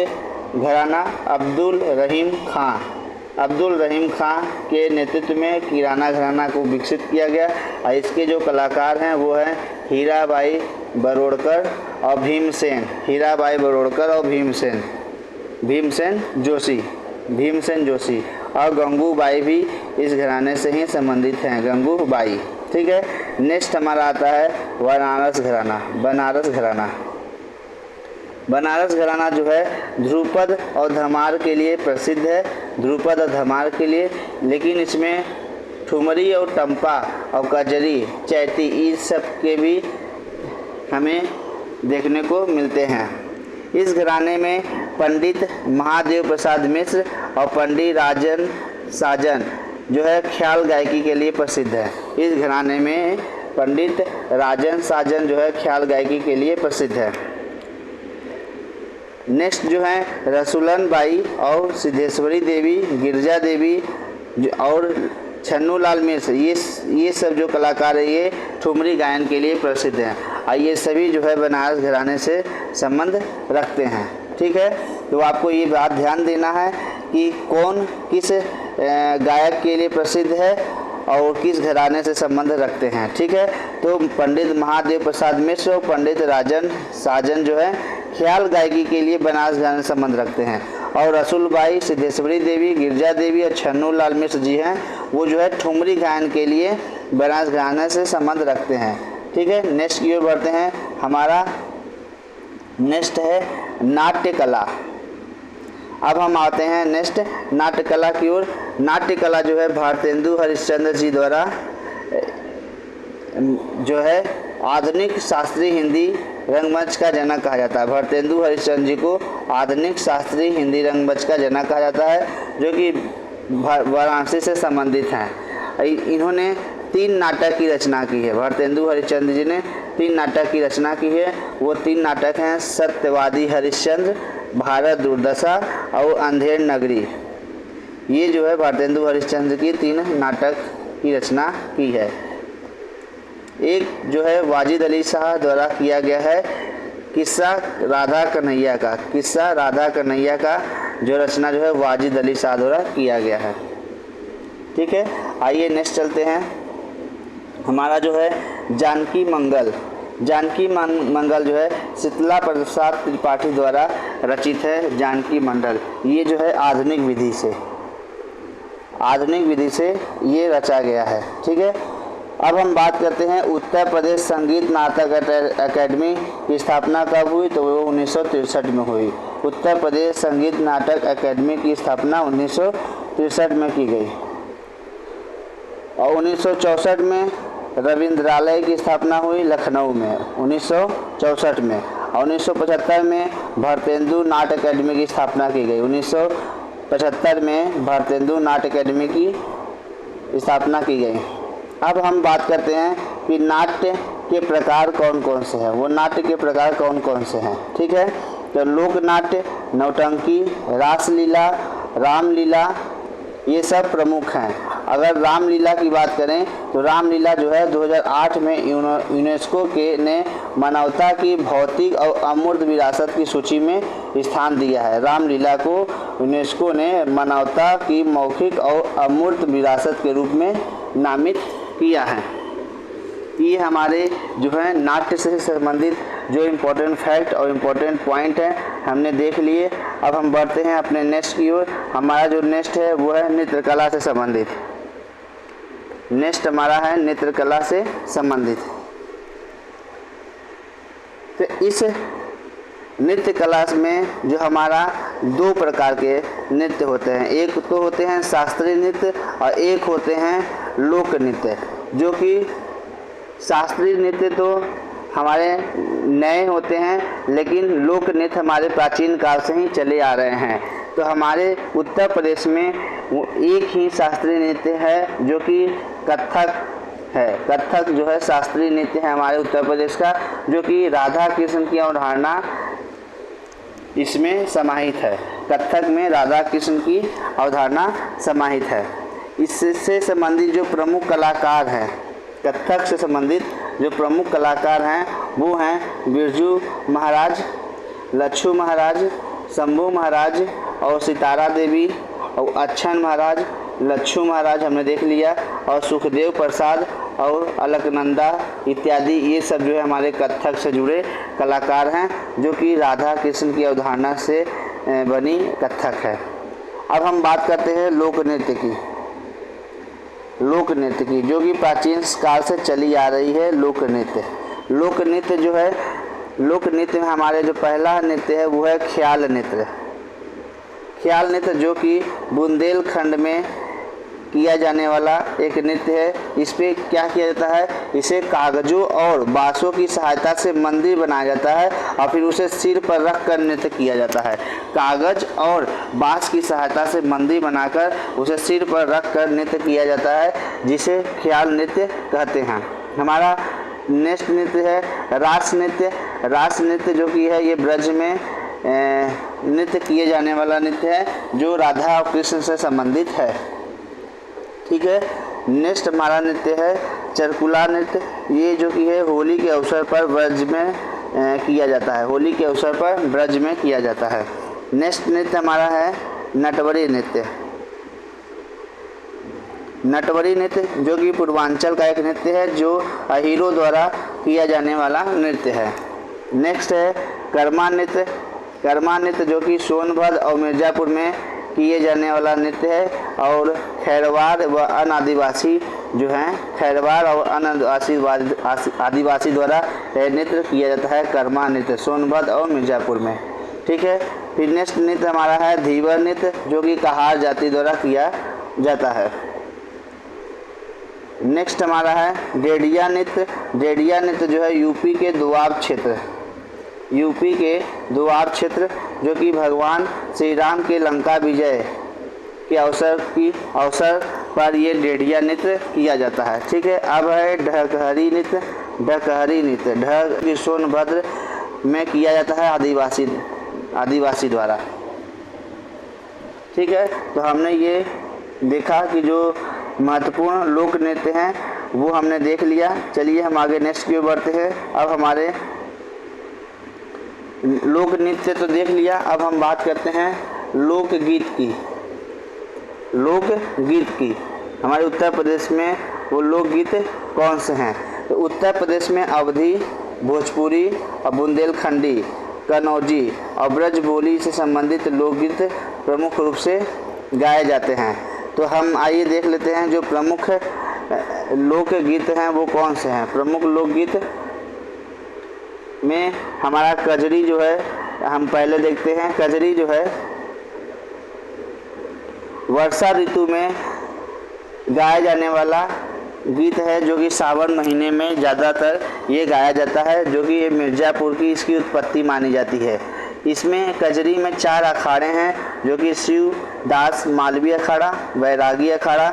घराना अब्दुल रहीम खां के नेतृत्व में किराना घराना को विकसित किया गया और इसके जो कलाकार हैं वो हैं हीराबाई बरोड़कर और भीमसेन जोशी और गंगूबाई भी इस घराने से ही संबंधित हैं, गंगूबाई। ठीक है, नेक्स्ट हमारा आता है बनारस घराना जो है ध्रुपद और धमार के लिए प्रसिद्ध है, लेकिन इसमें ठुमरी और टंपा और कजरी चैती इस सब के भी हमें देखने को मिलते हैं। इस घराने में पंडित महादेव प्रसाद मिश्र और पंडित राजन साजन जो है ख्याल गायकी के लिए प्रसिद्ध है। इस घराने में पंडित राजन साजन जो है ख्याल गायकी के लिए प्रसिद्ध है। नेक्स्ट जो है रसूलन बाई और सिद्धेश्वरी देवी, गिरजा देवी और छन्नूलाल मिश्र, ये सब जो कलाकार है ये ठुमरी गायन के लिए प्रसिद्ध हैं और ये सभी जो है बनारस घराने से संबंध रखते हैं। ठीक है, तो आपको ये बात ध्यान देना है कि कौन किस गायक के लिए प्रसिद्ध है और किस घराने से संबंध रखते हैं। ठीक है, तो पंडित महादेव प्रसाद मिश्र और पंडित राजन साजन जो है ख्याल गायकी के लिए बनारस घराने से संबंध रखते हैं और रसूलबाई, सिद्धेश्वरी देवी, गिरजा देवी और छन्नूलाल मिश्र जी हैं वो जो है ठुमरी गायन के लिए बनारस घराने से संबंध रखते हैं। ठीक है, नेक्स्ट की ओर बढ़ते हैं। हमारा नेक्स्ट है नाट्य कला। अब हम आते हैं नेक्स्ट नाट्य कला की ओर। नाट्य कला जो है भारतेंदु हरिश्चंद्र जी द्वारा जो है आधुनिक शास्त्रीय हिंदी रंगमंच का जनक कहा जाता है। भारतेंदु हरिश्चंद्र जी को आधुनिक शास्त्रीय हिंदी रंगमंच का जनक कहा जाता है जो कि वाराणसी से संबंधित हैं। इन्होंने 3 नाटक की रचना की है। भारतेंदु हरिश्चंद्र जी ने 3 नाटक की रचना की है। वो 3 नाटक हैं सत्यवादी हरिश्चंद्र, भारत दुर्दशा और अंधेर नगरी। ये जो है भारतेंदु हरिश्चंद्र की 3 नाटक की रचना की है। एक जो है वाजिद अली शाह द्वारा किया गया है किस्सा राधा कन्हैया का जो रचना जो है वाजिद अली शाह द्वारा किया गया है। ठीक है, आइए नेक्स्ट चलते हैं। हमारा जो है जानकी मंगल जो है शीतला प्रसाद त्रिपाठी द्वारा रचित है। जानकी मंडल ये जो है आधुनिक विधि से ये रचा गया है। ठीक है, अब हम बात करते हैं उत्तर प्रदेश संगीत नाटक अकेडमी की स्थापना कब हुई, तो वो 1963 में हुई। उत्तर प्रदेश संगीत नाटक अकेडमी की स्थापना 1963 में की गई और 1964 में रविंद्रालय की स्थापना हुई लखनऊ में 1964 में, और 1975 में भारतेंदु नाट्य अकेडमी की स्थापना की गई। 1975 में भारतेंदु नाट्य अकेडमी की स्थापना की गई। अब हम बात करते हैं कि नाट्य के प्रकार कौन कौन से हैं, वो नाट्य के प्रकार कौन कौन से हैं। ठीक है, तो लोक नाट्य, नौटंकी, रासलीला, रामलीला, ये सब प्रमुख हैं। अगर रामलीला की बात करें तो रामलीला जो है 2008 में यूनेस्को ने मानवता की भौतिक और अमूर्त विरासत की सूची में स्थान दिया है। रामलीला को यूनेस्को ने मानवता की मौखिक और अमूर्त विरासत के रूप में नामित किया है। ये हमारे जो है नाट्य से संबंधित जो इम्पोर्टेंट फैक्ट और इम्पोर्टेंट पॉइंट है हमने देख लिए। अब हम बढ़ते हैं अपने नेक्स्ट की ओर। हमारा जो नेक्स्ट है वो है नृत्य कला से संबंधित। नेक्स्ट हमारा है नृत्य कला से संबंधित। तो इस नृत्य कला में जो हमारा दो प्रकार के नृत्य होते हैं, एक तो होते हैं शास्त्रीय नृत्य और एक होते हैं लोक नृत्य। जो कि शास्त्रीय नृत्य तो हमारे नए होते हैं, लेकिन लोक नृत्य हमारे प्राचीन काल से ही चले आ रहे हैं। तो हमारे उत्तर प्रदेश में वो एक ही शास्त्रीय नृत्य है जो कि कथक है। कथक जो है शास्त्रीय नृत्य है हमारे उत्तर प्रदेश का, जो कि राधा कृष्ण की अवधारणा इसमें समाहित है। कथक में राधा कृष्ण की अवधारणा समाहित है। इससे संबंधित जो प्रमुख कलाकार हैं, कथक से संबंधित जो प्रमुख कलाकार हैं वो हैं बिरजू महाराज, लच्छू महाराज, शंभू महाराज और सितारा देवी और अच्छन महाराज, लच्छू महाराज हमने देख लिया, और सुखदेव प्रसाद और अलकनंदा इत्यादि। ये सब जो है हमारे कथक से जुड़े कलाकार हैं जो कि राधा कृष्ण की अवधारणा से बनी कथक है। अब हम बात करते हैं लोक नृत्य की। लोक नृत्य की जो कि प्राचीन काल से चली आ रही है लोक नृत्य। लोक नृत्य जो है, लोक नृत्य में हमारे जो पहला नृत्य है वो है ख्याल नृत्य। ख्याल नृत्य जो कि बुंदेलखंड में किया जाने वाला एक नृत्य है। इस पे क्या किया जाता है, इसे कागजों और बाँसों की सहायता से मंदिर बनाया जाता है और फिर उसे सिर पर रख कर नृत्य किया जाता है। कागज और बाँस की सहायता से मंदिर बनाकर उसे सिर पर रख कर नृत्य किया जाता है, जिसे ख्याल नृत्य कहते हैं। हमारा नेक्स्ट नृत्य है रास नृत्य। रास नृत्य जो कि है ये ब्रज में नृत्य किए जाने वाला नृत्य है जो राधा और कृष्ण से संबंधित है। ठीक है, नेक्स्ट हमारा नृत्य है चरकुला नृत्य। ये जो कि है होली के अवसर पर ब्रज में किया जाता है। होली के अवसर पर ब्रज में किया जाता है। नेक्स्ट नृत्य हमारा है नटवरी नृत्य। नटवरी नृत्य जो कि पूर्वांचल का एक नृत्य है जो अहीरों द्वारा किया जाने वाला नृत्य है। नेक्स्ट है कर्मा नृत्य। कर्मा नृत्य जो कि सोनभद्र और मिर्ज़ापुर में किए जाने वाला नृत्य है, और खैरवार व अन्य आदिवासी जो हैं, खैरवार और अन्य आदिवासी द्वारा नृत्य किया जाता है कर्मा नृत्य सोनभद्र और मिर्ज़ापुर में। ठीक है, फिर नेक्स्ट नृत्य हमारा है धीवर नृत्य जो कि कहार जाति द्वारा किया जाता है। नेक्स्ट हमारा है डेढ़िया नृत्य। डेढ़िया नृत्य जो है यूपी के दोआब क्षेत्र, यूपी के दोआब क्षेत्र जो कि भगवान श्री राम के लंका विजय के अवसर पर ये डेढ़िया नृत्य किया जाता है। ठीक है, अब है ढकहरी नृत्य। ढकहरी नृत्य ढक सोनभद्र में किया जाता है आदिवासी द्वारा। ठीक है, तो हमने ये देखा कि जो महत्वपूर्ण लोक नृत्य हैं वो हमने देख लिया। चलिए हम आगे नेक्स्ट की ओर बढ़ते हैं। अब हमारे लोक नृत्य तो देख लिया, अब हम बात करते हैं लोकगीत की। लोकगीत की हमारे उत्तर प्रदेश में वो लोकगीत कौन से हैं? तो उत्तर प्रदेश में अवधी, भोजपुरी और बुंदेलखंडी, कन्नौजी और ब्रज बोली से संबंधित लोकगीत प्रमुख रूप से गाए जाते हैं। तो हम आइए देख लेते हैं जो प्रमुख लोकगीत हैं वो कौन से हैं। प्रमुख लोकगीत में हमारा कजरी जो है, हम पहले देखते हैं। कजरी जो है वर्षा ऋतु में गाया जाने वाला गीत है जो कि सावन महीने में ज़्यादातर ये गाया जाता है, जो कि ये मिर्ज़ापुर की इसकी उत्पत्ति मानी जाती है। इसमें कजरी में 4 अखाड़े हैं, जो कि शिव दास मालवीय अखाड़ा, बैरागी अखाड़ा,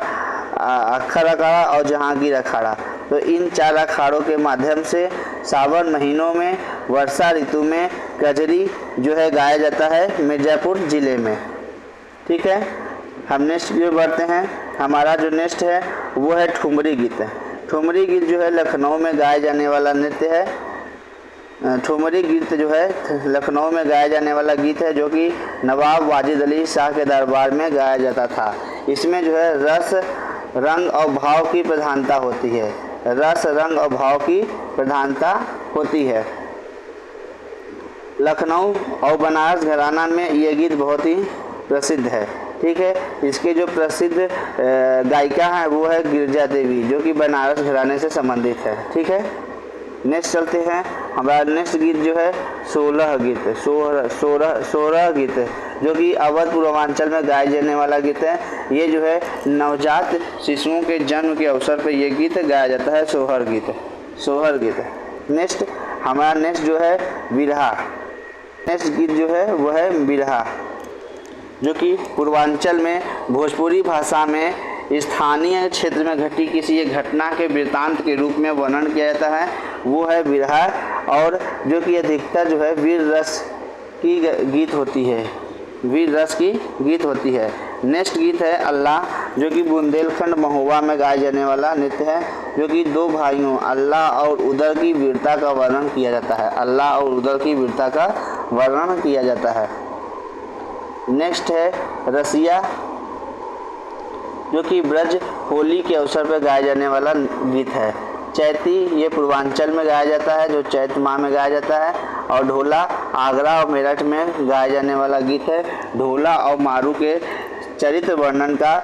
अक्षर अखाड़ा और जहांगीर अखाड़ा। तो इन 4 अखाड़ों के माध्यम से सावन महीनों में वर्षा ऋतु में कजरी जो है गाया जाता है मिर्ज़ापुर ज़िले में। ठीक है, हम नेक्स्ट की ओर बढ़ते हैं। हमारा जो नेक्स्ट है वो है ठुमरी गीत। ठुमरी गीत जो है लखनऊ में गाया जाने वाला नृत्य है। ठुमरी गीत जो है लखनऊ में गाया जाने वाला गीत है, जो कि नवाब वाजिद अली शाह के दरबार में गाया जाता था। इसमें जो है रस, रंग और भाव की प्रधानता होती है। रस, रंग और भाव की प्रधानता होती है। लखनऊ और बनारस घराना में ये गीत बहुत ही प्रसिद्ध है। ठीक है, इसके जो प्रसिद्ध गायिका हैं वो है गिरजा देवी, जो कि बनारस घराने से संबंधित है। ठीक है, नेक्स्ट चलते हैं। हमारा नेक्स्ट गीत जो है 16 गीत, 16 गीत, जो कि अवध पूर्वांचल में गाए जाने वाला गीत है। ये जो है नवजात शिशुओं के जन्म के अवसर पर यह गीत गाया जाता है, सोहर गीत, सोहर गीत। नेक्स्ट हमारा नेक्स्ट जो है बिरहा। नेक्स्ट गीत जो है वो है बिरहा, जो कि पूर्वांचल में भोजपुरी भाषा में स्थानीय क्षेत्र में घटी किसी एक घटना के वृत्तांत के रूप में वर्णन किया जाता है, वो है बिरहा। और जो कि अधिकतर जो है वीर रस की गीत होती है, वीर रस की गीत होती है। नेक्स्ट गीत है अल्लाह, जो कि बुंदेलखंड महुआ में गाया जाने वाला नृत्य है, जो कि 2 भाइयों अल्लाह और उदर की वीरता का वर्णन किया जाता है। अल्लाह और उदर की वीरता का वर्णन किया जाता है। नेक्स्ट है रसिया, जो कि ब्रज होली के अवसर पर गाया जाने वाला गीत है। चैती ये पूर्वांचल में गाया जाता है, जो चैत माह में गाया जाता है। और ढोला आगरा और मेरठ में गाया जाने वाला गीत है। ढोला और मारू के चरित्र वर्णन का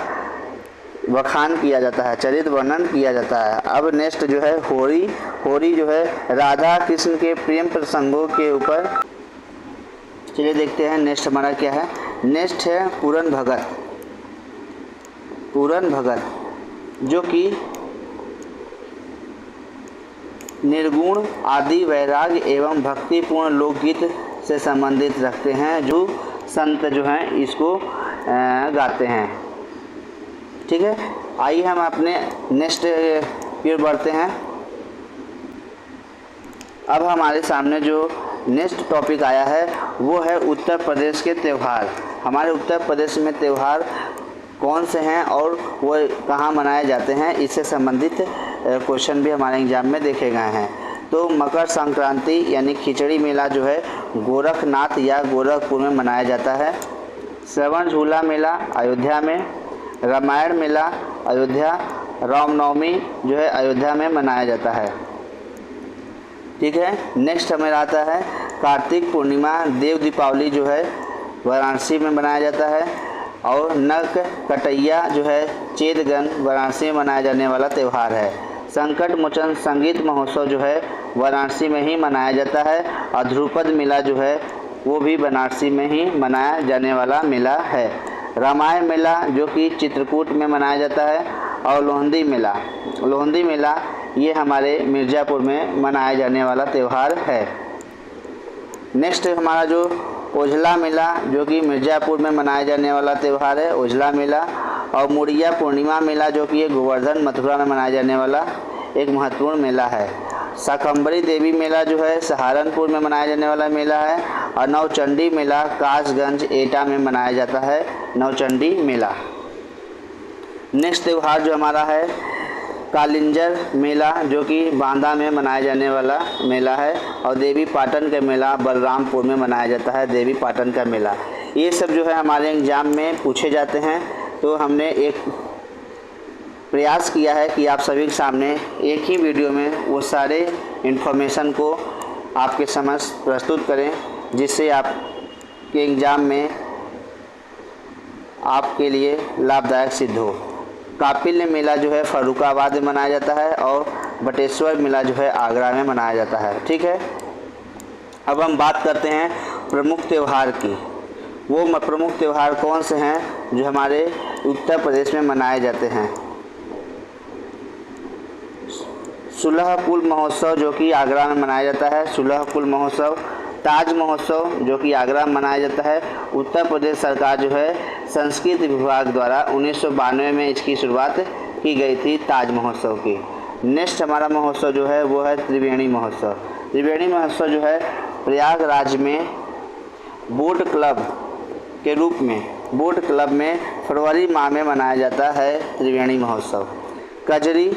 बखान किया जाता है, चरित्र वर्णन किया जाता है। अब नेक्स्ट जो है होरी। होरी जो है राधा कृष्ण के प्रेम प्रसंगों के ऊपर। चलिए देखते हैं नेक्स्ट हमारा क्या है। नेक्स्ट है पूरन भगत। पूरन भगत जो कि निर्गुण आदि वैराग्य एवं भक्तिपूर्ण लोकगीत से संबंधित रखते हैं, जो संत जो हैं इसको गाते हैं। ठीक है, आइए हम अपने नेक्स्ट की ओर बढ़ते हैं। अब हमारे सामने जो नेक्स्ट टॉपिक आया है वो है उत्तर प्रदेश के त्यौहार। हमारे उत्तर प्रदेश में त्यौहार कौन से हैं और वो कहाँ मनाए जाते हैं, इससे संबंधित क्वेश्चन भी हमारे एग्जाम में देखे गए हैं। तो मकर संक्रांति यानी खिचड़ी मेला जो है गोरखनाथ या गोरखपुर में मनाया जाता है। श्रवण झूला मेला अयोध्या में। रामायण मेला अयोध्या। रामनवमी जो है अयोध्या में मनाया जाता है। ठीक है, नेक्स्ट हमें आता है कार्तिक पूर्णिमा देव दीपावली जो है वाराणसी में मनाया जाता है। और नक कटैया जो है चेतगन वाराणसी में मनाया जाने वाला त्यौहार है। संकट मोचन संगीत महोत्सव जो है वाराणसी में ही मनाया जाता है। और ध्रुपद मेला जो है वो भी वाराणसी में ही मनाया जाने वाला मेला है। रामायण मेला जो कि चित्रकूट में मनाया जाता है। और लोहंदी मेला, लोहंदी मेला ये हमारे मिर्ज़ापुर में मनाया जाने वाला त्यौहार है। नेक्स्ट हमारा जो ओझला मेला जो कि मिर्ज़ापुर में मनाया जाने वाला त्यौहार है, ओझला मेला। और मुड़िया पूर्णिमा मेला जो कि गोवर्धन मथुरा में मनाया जाने वाला एक महत्वपूर्ण मेला है। शाकंभरी देवी मेला जो है सहारनपुर में मनाया जाने वाला मेला है। और नवचंडी मेला कासगंज एटा में मनाया जाता है, नवचंडी मेला। नेक्स्ट त्यौहार जो हमारा है कालिंजर मेला जो कि बांदा में मनाया जाने वाला मेला है। और देवी पाटन का मेला बलरामपुर में मनाया जाता है, देवी पाटन का मेला। ये सब जो है हमारे एग्ज़ाम में पूछे जाते हैं। तो हमने एक प्रयास किया है कि आप सभी के सामने एक ही वीडियो में वो सारे इन्फॉर्मेशन को आपके समक्ष प्रस्तुत करें, जिससे आपके एग्ज़ाम में आपके लिए लाभदायक सिद्ध हो। कापिल मेला जो है फर्रुखाबाद में मनाया जाता है। और बटेश्वर मेला जो है आगरा में मनाया जाता है। ठीक है, अब हम बात करते हैं प्रमुख त्यौहार की। वो प्रमुख त्यौहार कौन से हैं जो हमारे उत्तर प्रदेश में मनाए जाते हैं। सुलह पुल महोत्सव जो कि आगरा में मनाया जाता है, सुलह पुल महोत्सव। ताज महोत्सव जो कि आगरा में मनाया जाता है। उत्तर प्रदेश सरकार जो है संस्कृति विभाग द्वारा 1992 में इसकी शुरुआत की गई थी, ताज महोत्सव की। नेक्स्ट हमारा महोत्सव जो है वो है त्रिवेणी महोत्सव। त्रिवेणी महोत्सव जो है प्रयागराज में बोट क्लब के रूप में, बोट क्लब में फरवरी माह में मनाया जाता है त्रिवेणी महोत्सव। कजरी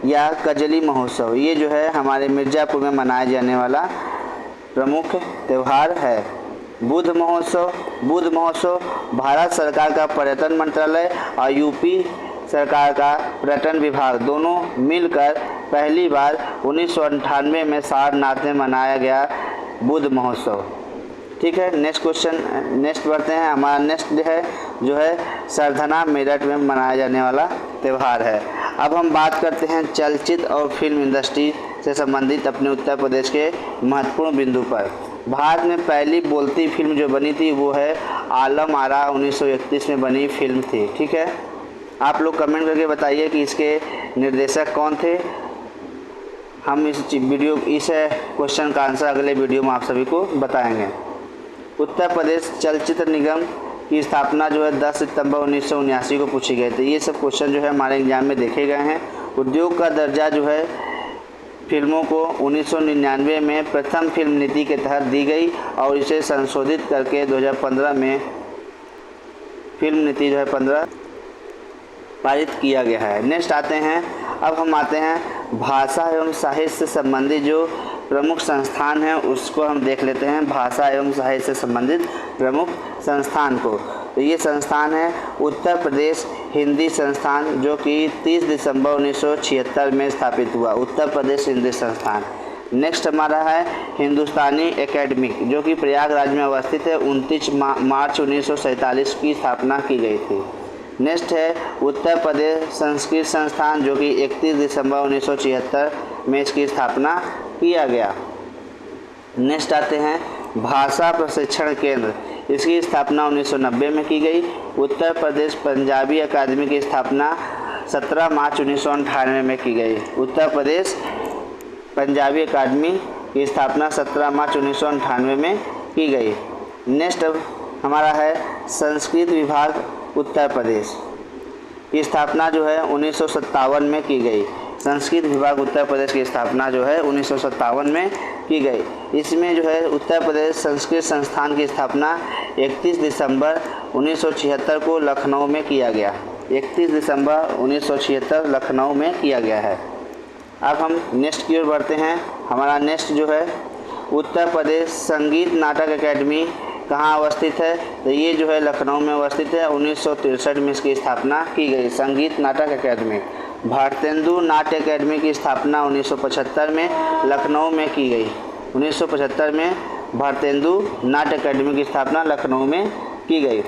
या कजली महोत्सव, ये जो है हमारे मिर्ज़ापुर में मनाया जाने वाला प्रमुख त्यौहार है। बुद्ध महोत्सव, बुद्ध महोत्सव भारत सरकार का पर्यटन मंत्रालय और यूपी सरकार का पर्यटन विभाग दोनों मिलकर पहली बार 1998 में सारनाथ में मनाया गया बुद्ध महोत्सव। ठीक है, नेक्स्ट क्वेश्चन, नेक्स्ट बढ़ते हैं। हमारा नेक्स्ट जो है सरधना मेरठ में मनाया जाने वाला त्यौहार है। अब हम बात करते हैं चलचित्र और फिल्म इंडस्ट्री से संबंधित अपने उत्तर प्रदेश के महत्वपूर्ण बिंदु पर। भारत में पहली बोलती फिल्म जो बनी थी वो है आलम आरा, 1931 में बनी फिल्म थी। ठीक है, आप लोग कमेंट करके बताइए कि इसके निर्देशक कौन थे। हम इस क्वेश्चन का आंसर अगले वीडियो में आप सभी को बताएंगे। उत्तर प्रदेश चलचित्र निगम की स्थापना जो है 10 सितंबर 1979 को पूछी गई थी। ये सब क्वेश्चन जो है हमारे एग्जाम में देखे गए हैं। उद्योग का दर्जा जो है फिल्मों को 1999 में प्रथम फिल्म नीति के तहत दी गई और इसे संशोधित करके 2015 में फिल्म नीति 2015 पारित किया गया है। नेक्स्ट आते हैं, अब हम आते हैं भाषा एवं साहित्य से संबंधित जो प्रमुख संस्थान हैं उसको हम देख लेते हैं। भाषा एवं साहित्य से संबंधित प्रमुख संस्थान को, तो ये संस्थान है उत्तर प्रदेश हिंदी संस्थान जो कि 30 दिसंबर 1976 में स्थापित हुआ, उत्तर प्रदेश हिंदी संस्थान। नेक्स्ट हमारा है हिंदुस्तानी एकेडमिक जो कि प्रयागराज में अवस्थित है, 29 मार्च 1947 की स्थापना की गई थी। नेक्स्ट है उत्तर प्रदेश संस्कृत संस्थान जो कि 31 दिसंबर 1976 में इसकी स्थापना किया गया। नेक्स्ट आते हैं भाषा प्रशिक्षण केंद्र, इसकी स्थापना 1990 में की गई। उत्तर प्रदेश पंजाबी अकादमी की स्थापना 17 मार्च 1998 में की गई। उत्तर प्रदेश पंजाबी अकादमी की स्थापना 17 मार्च 1998 में की गई। नेक्स्ट अब हमारा है संस्कृत विभाग उत्तर प्रदेश की स्थापना जो है 1957 में की गई। संस्कृत विभाग उत्तर प्रदेश की स्थापना जो है 1957 में की गई। इसमें जो है उत्तर प्रदेश संस्कृत संस्थान की स्थापना 31 दिसंबर 1976 को लखनऊ में किया गया। 31 दिसंबर 1976 लखनऊ में किया गया है। अब हम नेक्स्ट की ओर बढ़ते हैं। हमारा नेक्स्ट जो है उत्तर प्रदेश संगीत नाटक अकेडमी कहाँ अवस्थित है, तो ये जो है लखनऊ में अवस्थित है। 1963 में इसकी स्थापना की गई, संगीत नाटक अकेडमी। भारतेंदु नाट्य अकेडमी की स्थापना 1975 में लखनऊ में की गई। 1975 में भारतेंदु नाट्य अकेडमी की स्थापना लखनऊ में की गई।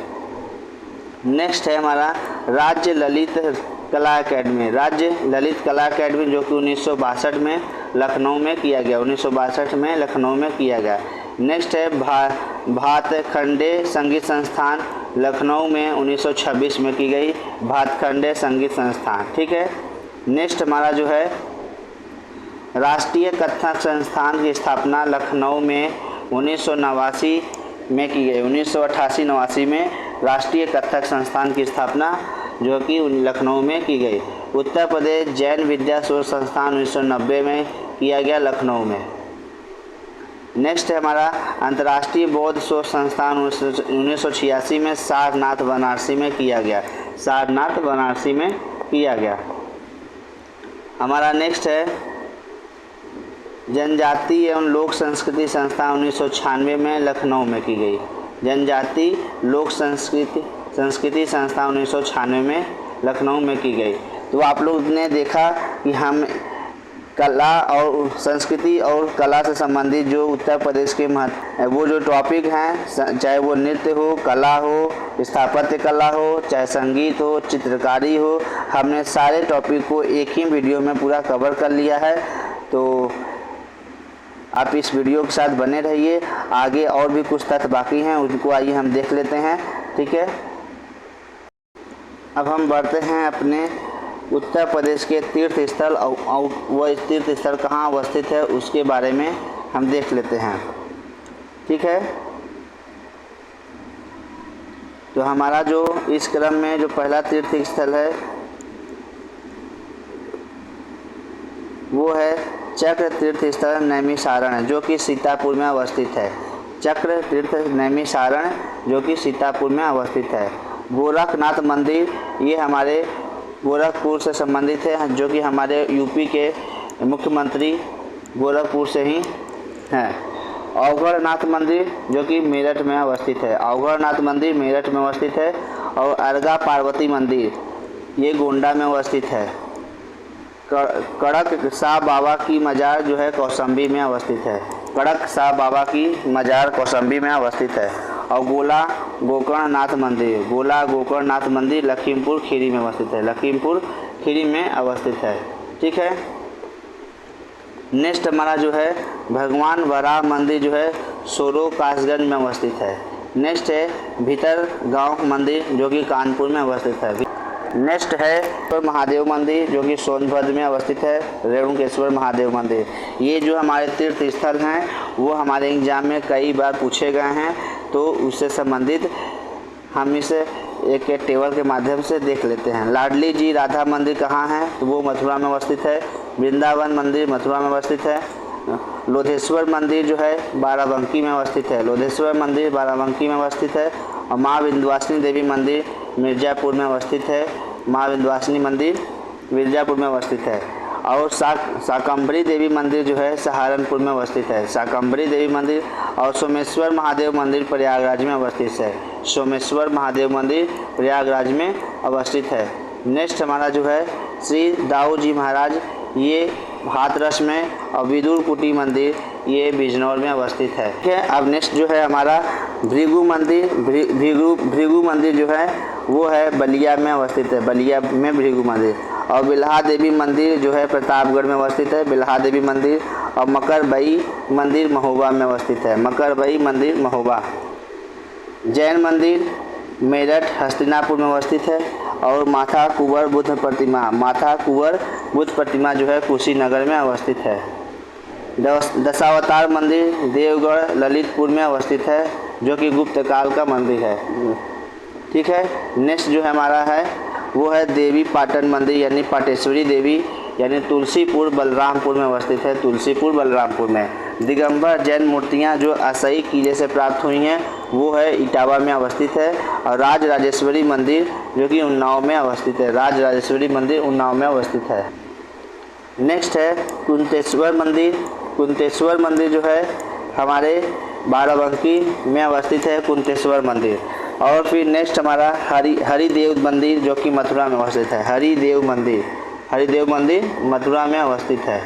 नेक्स्ट है हमारा राज्य ललित कला अकेडमी, राज्य ललित कला अकेडमी जो कि 1962 में लखनऊ में किया गया, 1962 में लखनऊ में किया गया। नेक्स्ट है भातखंडे संगीत संस्थान, लखनऊ में 1926 में की गई, भातखंडे संगीत संस्थान। ठीक है, नेक्स्ट हमारा जो है राष्ट्रीय कथक संस्थान की स्थापना लखनऊ में 1989 में की गई। 1988-89 में राष्ट्रीय कथक संस्थान की स्थापना जो कि लखनऊ में की गई। उत्तर प्रदेश जैन विद्या शोध संस्थान 1990 में किया गया, लखनऊ में। नेक्स्ट है हमारा अंतर्राष्ट्रीय बौद्ध शोध संस्थान 1986 में सारनाथ वाराणसी में किया गया, सारनाथ वाराणसी में किया गया। हमारा नेक्स्ट है जनजाति एवं लोक संस्कृति संस्थान 1996 में लखनऊ में की गई, जनजाति लोक संस्कृति संस्थान 1996 में लखनऊ में की गई। तो आप लोग ने देखा कि हम कला और संस्कृति और कला से संबंधित जो उत्तर प्रदेश के वो जो टॉपिक हैं, चाहे वो नृत्य हो, कला हो, स्थापत्य कला हो, चाहे संगीत हो, चित्रकारी हो, हमने सारे टॉपिक को एक ही वीडियो में पूरा कवर कर लिया है। तो आप इस वीडियो के साथ बने रहिए, आगे और भी कुछ तथ्य बाकी हैं उनको आइए हम देख लेते हैं। ठीक है, अब हम बढ़ते हैं अपने उत्तर प्रदेश के तीर्थ स्थल और वह तीर्थ स्थल कहाँ अवस्थित है उसके बारे में हम देख लेते हैं। ठीक है, तो हमारा जो इस क्रम में जो पहला तीर्थ स्थल है वो है चक्र तीर्थ स्थल नैमिषारण्य, जो कि सीतापुर में अवस्थित है। चक्र तीर्थ नैमिषारण्य जो कि सीतापुर में अवस्थित है। गोरखनाथ मंदिर ये हमारे गोरखपुर से संबंधित है, जो कि हमारे यूपी के मुख्यमंत्री गोरखपुर से ही हैं। अवघड़नाथ मंदिर जो कि मेरठ में अवस्थित है। अवघड़नाथ मंदिर मेरठ में अवस्थित है। और अर्गा पार्वती मंदिर ये गोंडा में अवस्थित है। कड़क शाह बाबा की मज़ार जो है कौशाम्बी में अवस्थित है। कड़क शाह बाबा की मज़ार कौशाम्बी में अवस्थित है। और गोला गोकर्णनाथ मंदिर लखीमपुर खीरी में अवस्थित है। लखीमपुर खीरी में अवस्थित है। ठीक है, नेक्स्ट हमारा जो है भगवान वराह मंदिर जो है सोरो कासगंज में अवस्थित है। नेक्स्ट है भीतर गांव मंदिर जो कि कानपुर में अवस्थित है। नेक्स्ट है महादेव मंदिर जो कि सोनभद्र में अवस्थित है। रेणुकेश्वर महादेव मंदिर, ये जो हमारे तीर्थ स्थल हैं वो हमारे एग्जाम में कई बार पूछे गए हैं, तो उससे संबंधित हम इसे एक टेबल के माध्यम से देख लेते हैं। लाडली जी राधा मंदिर कहाँ है, तो वो मथुरा में अवस्थित है। वृंदावन मंदिर मथुरा में अवस्थित है। लोधेश्वर मंदिर जो है बाराबंकी में अवस्थित है। लोधेश्वर मंदिर बाराबंकी में अवस्थित है। और माँ विंध्यवासिनी देवी मंदिर मिर्ज़ापुर में अवस्थित है। माँ विंध्यवासिनी मंदिर मिर्ज़ापुर में अवस्थित है। और शाकंभरी देवी मंदिर जो है सहारनपुर में अवस्थित है। शाकंभरी देवी मंदिर और सोमेश्वर महादेव मंदिर प्रयागराज में अवस्थित है। सोमेश्वर महादेव मंदिर प्रयागराज में अवस्थित है। नेक्स्ट हमारा जो है श्री दाऊ जी महाराज ये हाथरस में, और विदुर कुटी मंदिर ये बिजनौर में अवस्थित है। ठीक है, अब नेक्स्ट जो है हमारा भृगु मंदिर जो है वो है बलिया में अवस्थित है। बलिया में भृगु मंदिर। और बिल्हा देवी मंदिर जो है प्रतापगढ़ में अवस्थित है। बिल्हा देवी मंदिर। और मकरबई मंदिर महोबा में अवस्थित है। मकरबई मंदिर महोबा। जैन मंदिर मेरठ हस्तिनापुर में अवस्थित है। और माथा कुंवर बुद्ध प्रतिमा जो है कुशीनगर में अवस्थित है। दशावतार मंदिर देवगढ़ ललितपुर में अवस्थित है, जो कि गुप्त काल का मंदिर है। ठीक है, नेक्स्ट जो हमारा है वो है देवी पाटन मंदिर यानी पाटेश्वरी देवी यानी तुलसीपुर बलरामपुर में अवस्थित है। तुलसीपुर बलरामपुर में। दिगंबर जैन मूर्तियां जो असई किले से प्राप्त हुई हैं वो है इटावा में अवस्थित है। और राज राजेश्वरी मंदिर जो कि उन्नाव में अवस्थित है। राज राजेश्वरी मंदिर उन्नाव में अवस्थित है। नेक्स्ट है कुंतेश्वर मंदिर। कुंतेश्वर मंदिर जो है हमारे बाराबंकी में अवस्थित है कुंतेश्वर मंदिर। और फिर नेक्स्ट हमारा हरिदेव मंदिर जो कि मथुरा में अवस्थित है। हरिदेव मंदिर मथुरा में अवस्थित है।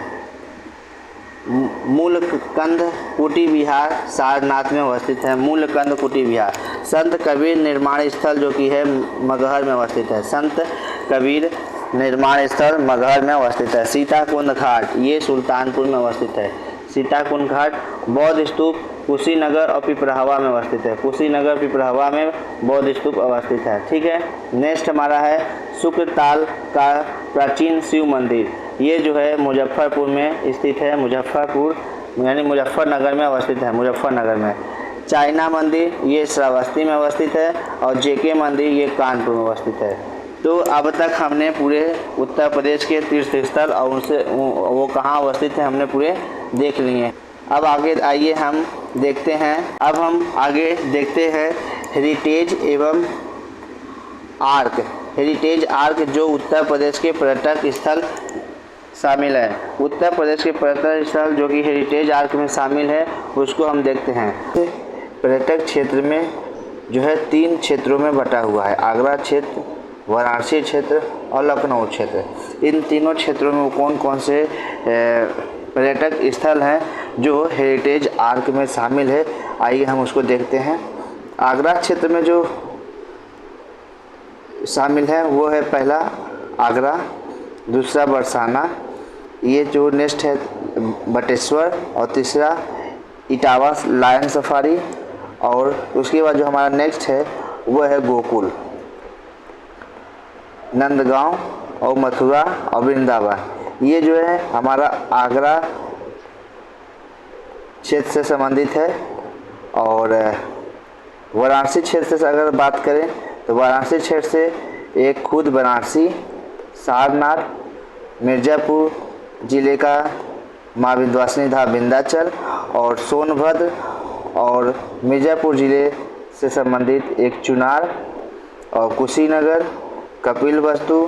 मूलकंद कुटी विहार सारनाथ में अवस्थित है। मूलकंद कुटी विहार। संत कबीर निर्माण स्थल जो कि है मगहर में अवस्थित है। संत कबीर निर्माण स्थल मगहर में अवस्थित है। सीताकुंड घाट ये सुल्तानपुर में अवस्थित है। सीताकुंड घाट। बौद्ध स्तूप कुशीनगर और पिपराहवा में अवस्थित है। कुशीनगर पिपराहवा में बौद्ध स्तूप अवस्थित है। ठीक है, नेक्स्ट हमारा है शुक्रताल का प्राचीन शिव मंदिर। ये जो है मुजफ्फरपुर में स्थित है। मुजफ्फरपुर यानी मुजफ्फरनगर में अवस्थित है। मुजफ्फरनगर में। चाइना मंदिर ये श्रावस्ती में अवस्थित है। और जेके मंदिर ये कानपुर में अवस्थित है। तो अब तक हमने पूरे उत्तर प्रदेश के तीर्थ स्थल और उनसे वो कहाँ अवस्थित है हमने पूरे देख लिए। अब आगे आइए हम देखते हैं। अब हम आगे देखते हैं हेरिटेज एवं आर्क। हेरिटेज आर्क जो उत्तर प्रदेश के पर्यटक स्थल शामिल है। उत्तर प्रदेश के पर्यटक स्थल जो कि हेरिटेज आर्क में शामिल है उसको हम देखते हैं। पर्यटक क्षेत्र में जो है 3 क्षेत्रों में बटा हुआ है। आगरा क्षेत्र, वाराणसी क्षेत्र और लखनऊ क्षेत्र। इन तीनों क्षेत्रों में कौन कौन से पर्यटक स्थल हैं जो हेरिटेज आर्क में शामिल है, आइए हम उसको देखते हैं। आगरा क्षेत्र में जो शामिल है वो है पहला आगरा, दूसरा बरसाना, ये जो नेक्स्ट है बटेश्वर, और तीसरा इटावा लायन सफारी, और उसके बाद जो हमारा नेक्स्ट है वो है गोकुल, नंदगांव और मथुरा और वृंदावन। ये जो है हमारा आगरा क्षेत्र से संबंधित है। और वाराणसी क्षेत्र से अगर बात करें तो वाराणसी क्षेत्र से एक खुद बनारसी, सारनाथ, मिर्ज़ापुर ज़िले का माँ विंध्यवासिनी धाम विंध्याचल और सोनभद्र और मिर्ज़ापुर ज़िले से संबंधित एक चुनार और कुशीनगर, कपिलवस्तु,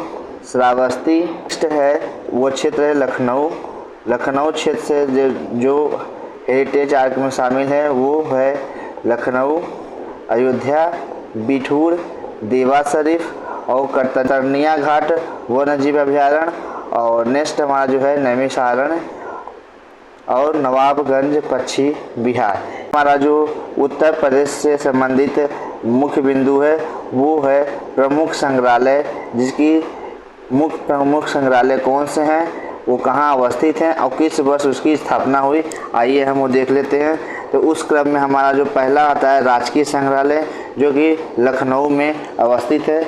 श्रावस्ती। नेक्स्ट है वो क्षेत्र है लखनऊ। लखनऊ क्षेत्र से जो हेरिटेज आर्क में शामिल है वो है लखनऊ, अयोध्या, बिठूर, देवा शरीफ और कतरनिया घाट वन्यजीव अभयारण्य। और नेक्स्ट हमारा जो है नैमिषारण्य और नवाबगंज पक्षी विहार। हमारा जो उत्तर प्रदेश से संबंधित मुख्य बिंदु है वो है प्रमुख संग्रहालय, जिसकी मुख्य प्रमुख संग्रहालय कौन से हैं, वो कहाँ अवस्थित हैं और किस वर्ष उसकी स्थापना हुई, आइए हम वो देख लेते हैं। तो उस क्रम में हमारा जो पहला आता है राजकीय संग्रहालय, जो कि लखनऊ में अवस्थित है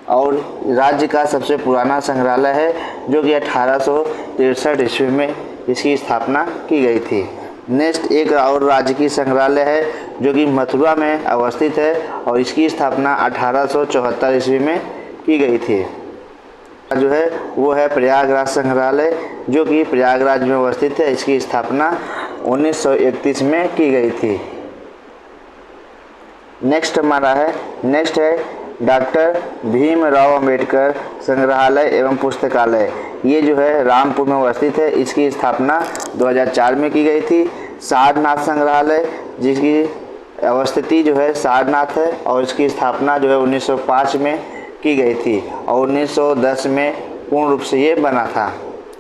और राज्य का सबसे पुराना संग्रहालय है, जो कि 1863 ईस्वी में इसकी स्थापना की गई थी। नेक्स्ट एक और राजकीय संग्रहालय है जो कि मथुरा में अवस्थित है और इसकी स्थापना 1874 ईस्वी में की गई थी। जो है वो है प्रयागराज संग्रहालय, जो कि प्रयागराज में अवस्थित है। इसकी स्थापना 1931 में की गई थी। नेक्स्ट है डॉक्टर भीमराव अंबेडकर संग्रहालय एवं पुस्तकालय। ये जो है रामपुर में अवस्थित है। इसकी स्थापना 2004 में की गई थी। सारनाथ संग्रहालय, जिसकी अवस्थिति जो है सारनाथ है और इसकी स्थापना जो है 1905 में की गई थी और 1910 में पूर्ण रूप से ये बना था।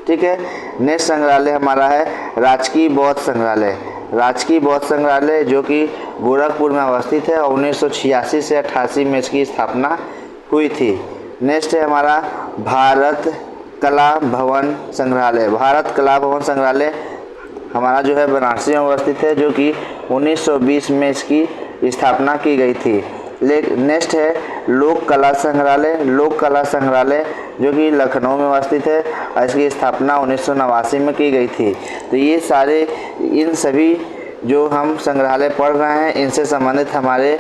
ठीक है। नेक्स्ट संग्रहालय हमारा है राजकीय बौद्ध संग्रहालय। राजकीय बौद्ध संग्रहालय जो कि गोरखपुर में अवस्थित है और 1986 से 88 में इसकी स्थापना हुई थी। नेक्स्ट है हमारा भारत कला भवन संग्रहालय। भारत कला भवन संग्रहालय हमारा जो है बनारसी में अवस्थित है, जो कि 1920 में इसकी स्थापना की गई थी। नेक्स्ट है लोक कला संग्रहालय। लोक कला संग्रहालय जो कि लखनऊ में अवस्थित है और इसकी स्थापना 1989 में की गई थी। तो ये सारे इन सभी जो हम संग्रहालय पढ़ रहे हैं, इनसे संबंधित हमारे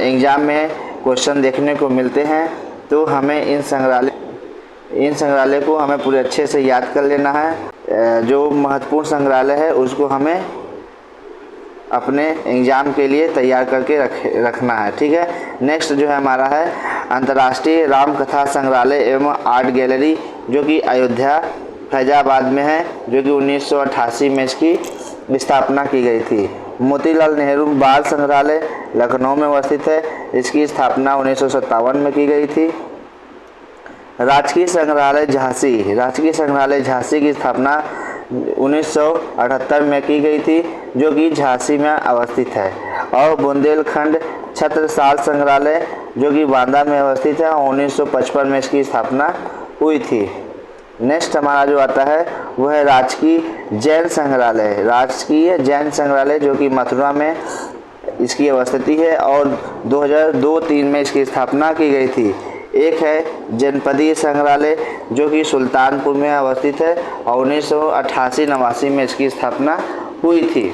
एग्ज़ाम में क्वेश्चन देखने को मिलते हैं। तो हमें इन संग्रहालय को हमें पूरे अच्छे से याद कर लेना है। जो महत्वपूर्ण संग्रहालय है उसको हमें अपने एग्ज़ाम के लिए तैयार करके रखना है। ठीक है। नेक्स्ट जो है हमारा है अंतर्राष्ट्रीय रामकथा संग्रहालय एवं आर्ट गैलरी, जो कि अयोध्या फैजाबाद में है, जो कि 1988 में इसकी स्थापना की गई थी। मोतीलाल नेहरू बाल संग्रहालय लखनऊ में अवस्थित है। इसकी स्थापना 1957 में की गई थी। राजकीय संग्रहालय झांसी। राजकीय संग्रहालय झांसी की स्थापना 1978 में की गई थी, जो कि झांसी में अवस्थित है। और बुंदेलखंड छत्रसाल संग्रहालय जो कि बांदा में अवस्थित है और 1955 में इसकी स्थापना हुई थी। नेक्स्ट हमारा जो आता है वह है राजकीय जैन संग्रहालय। राजकीय जैन संग्रहालय जो कि मथुरा में इसकी अवस्थिति है और 2002-03 में इसकी स्थापना की गई थी। एक है जनपदीय संग्रहालय जो कि सुल्तानपुर में अवस्थित है और 1988-89 में इसकी स्थापना हुई थी।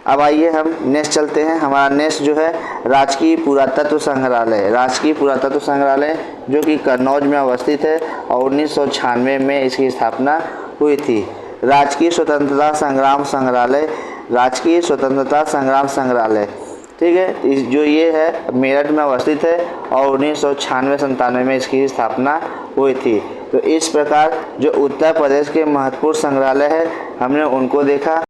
अब आइए हम नेक्स्ट चलते हैं। हमारा नेक्स्ट जो है राजकीय पुरातत्व संग्रहालय। राजकीय पुरातत्व संग्रहालय जो कि कन्नौज में अवस्थित है और 1996 में इसकी स्थापना हुई थी। राजकीय स्वतंत्रता संग्राम संग्रहालय। राजकीय स्वतंत्रता संग्राम संग्रहालय, ठीक है, जो ये है मेरठ में अवस्थित है और 1996-97 में इसकी स्थापना हुई थी। तो इस प्रकार जो उत्तर प्रदेश के महत्वपूर्ण संग्रहालय है हमने उनको देखा।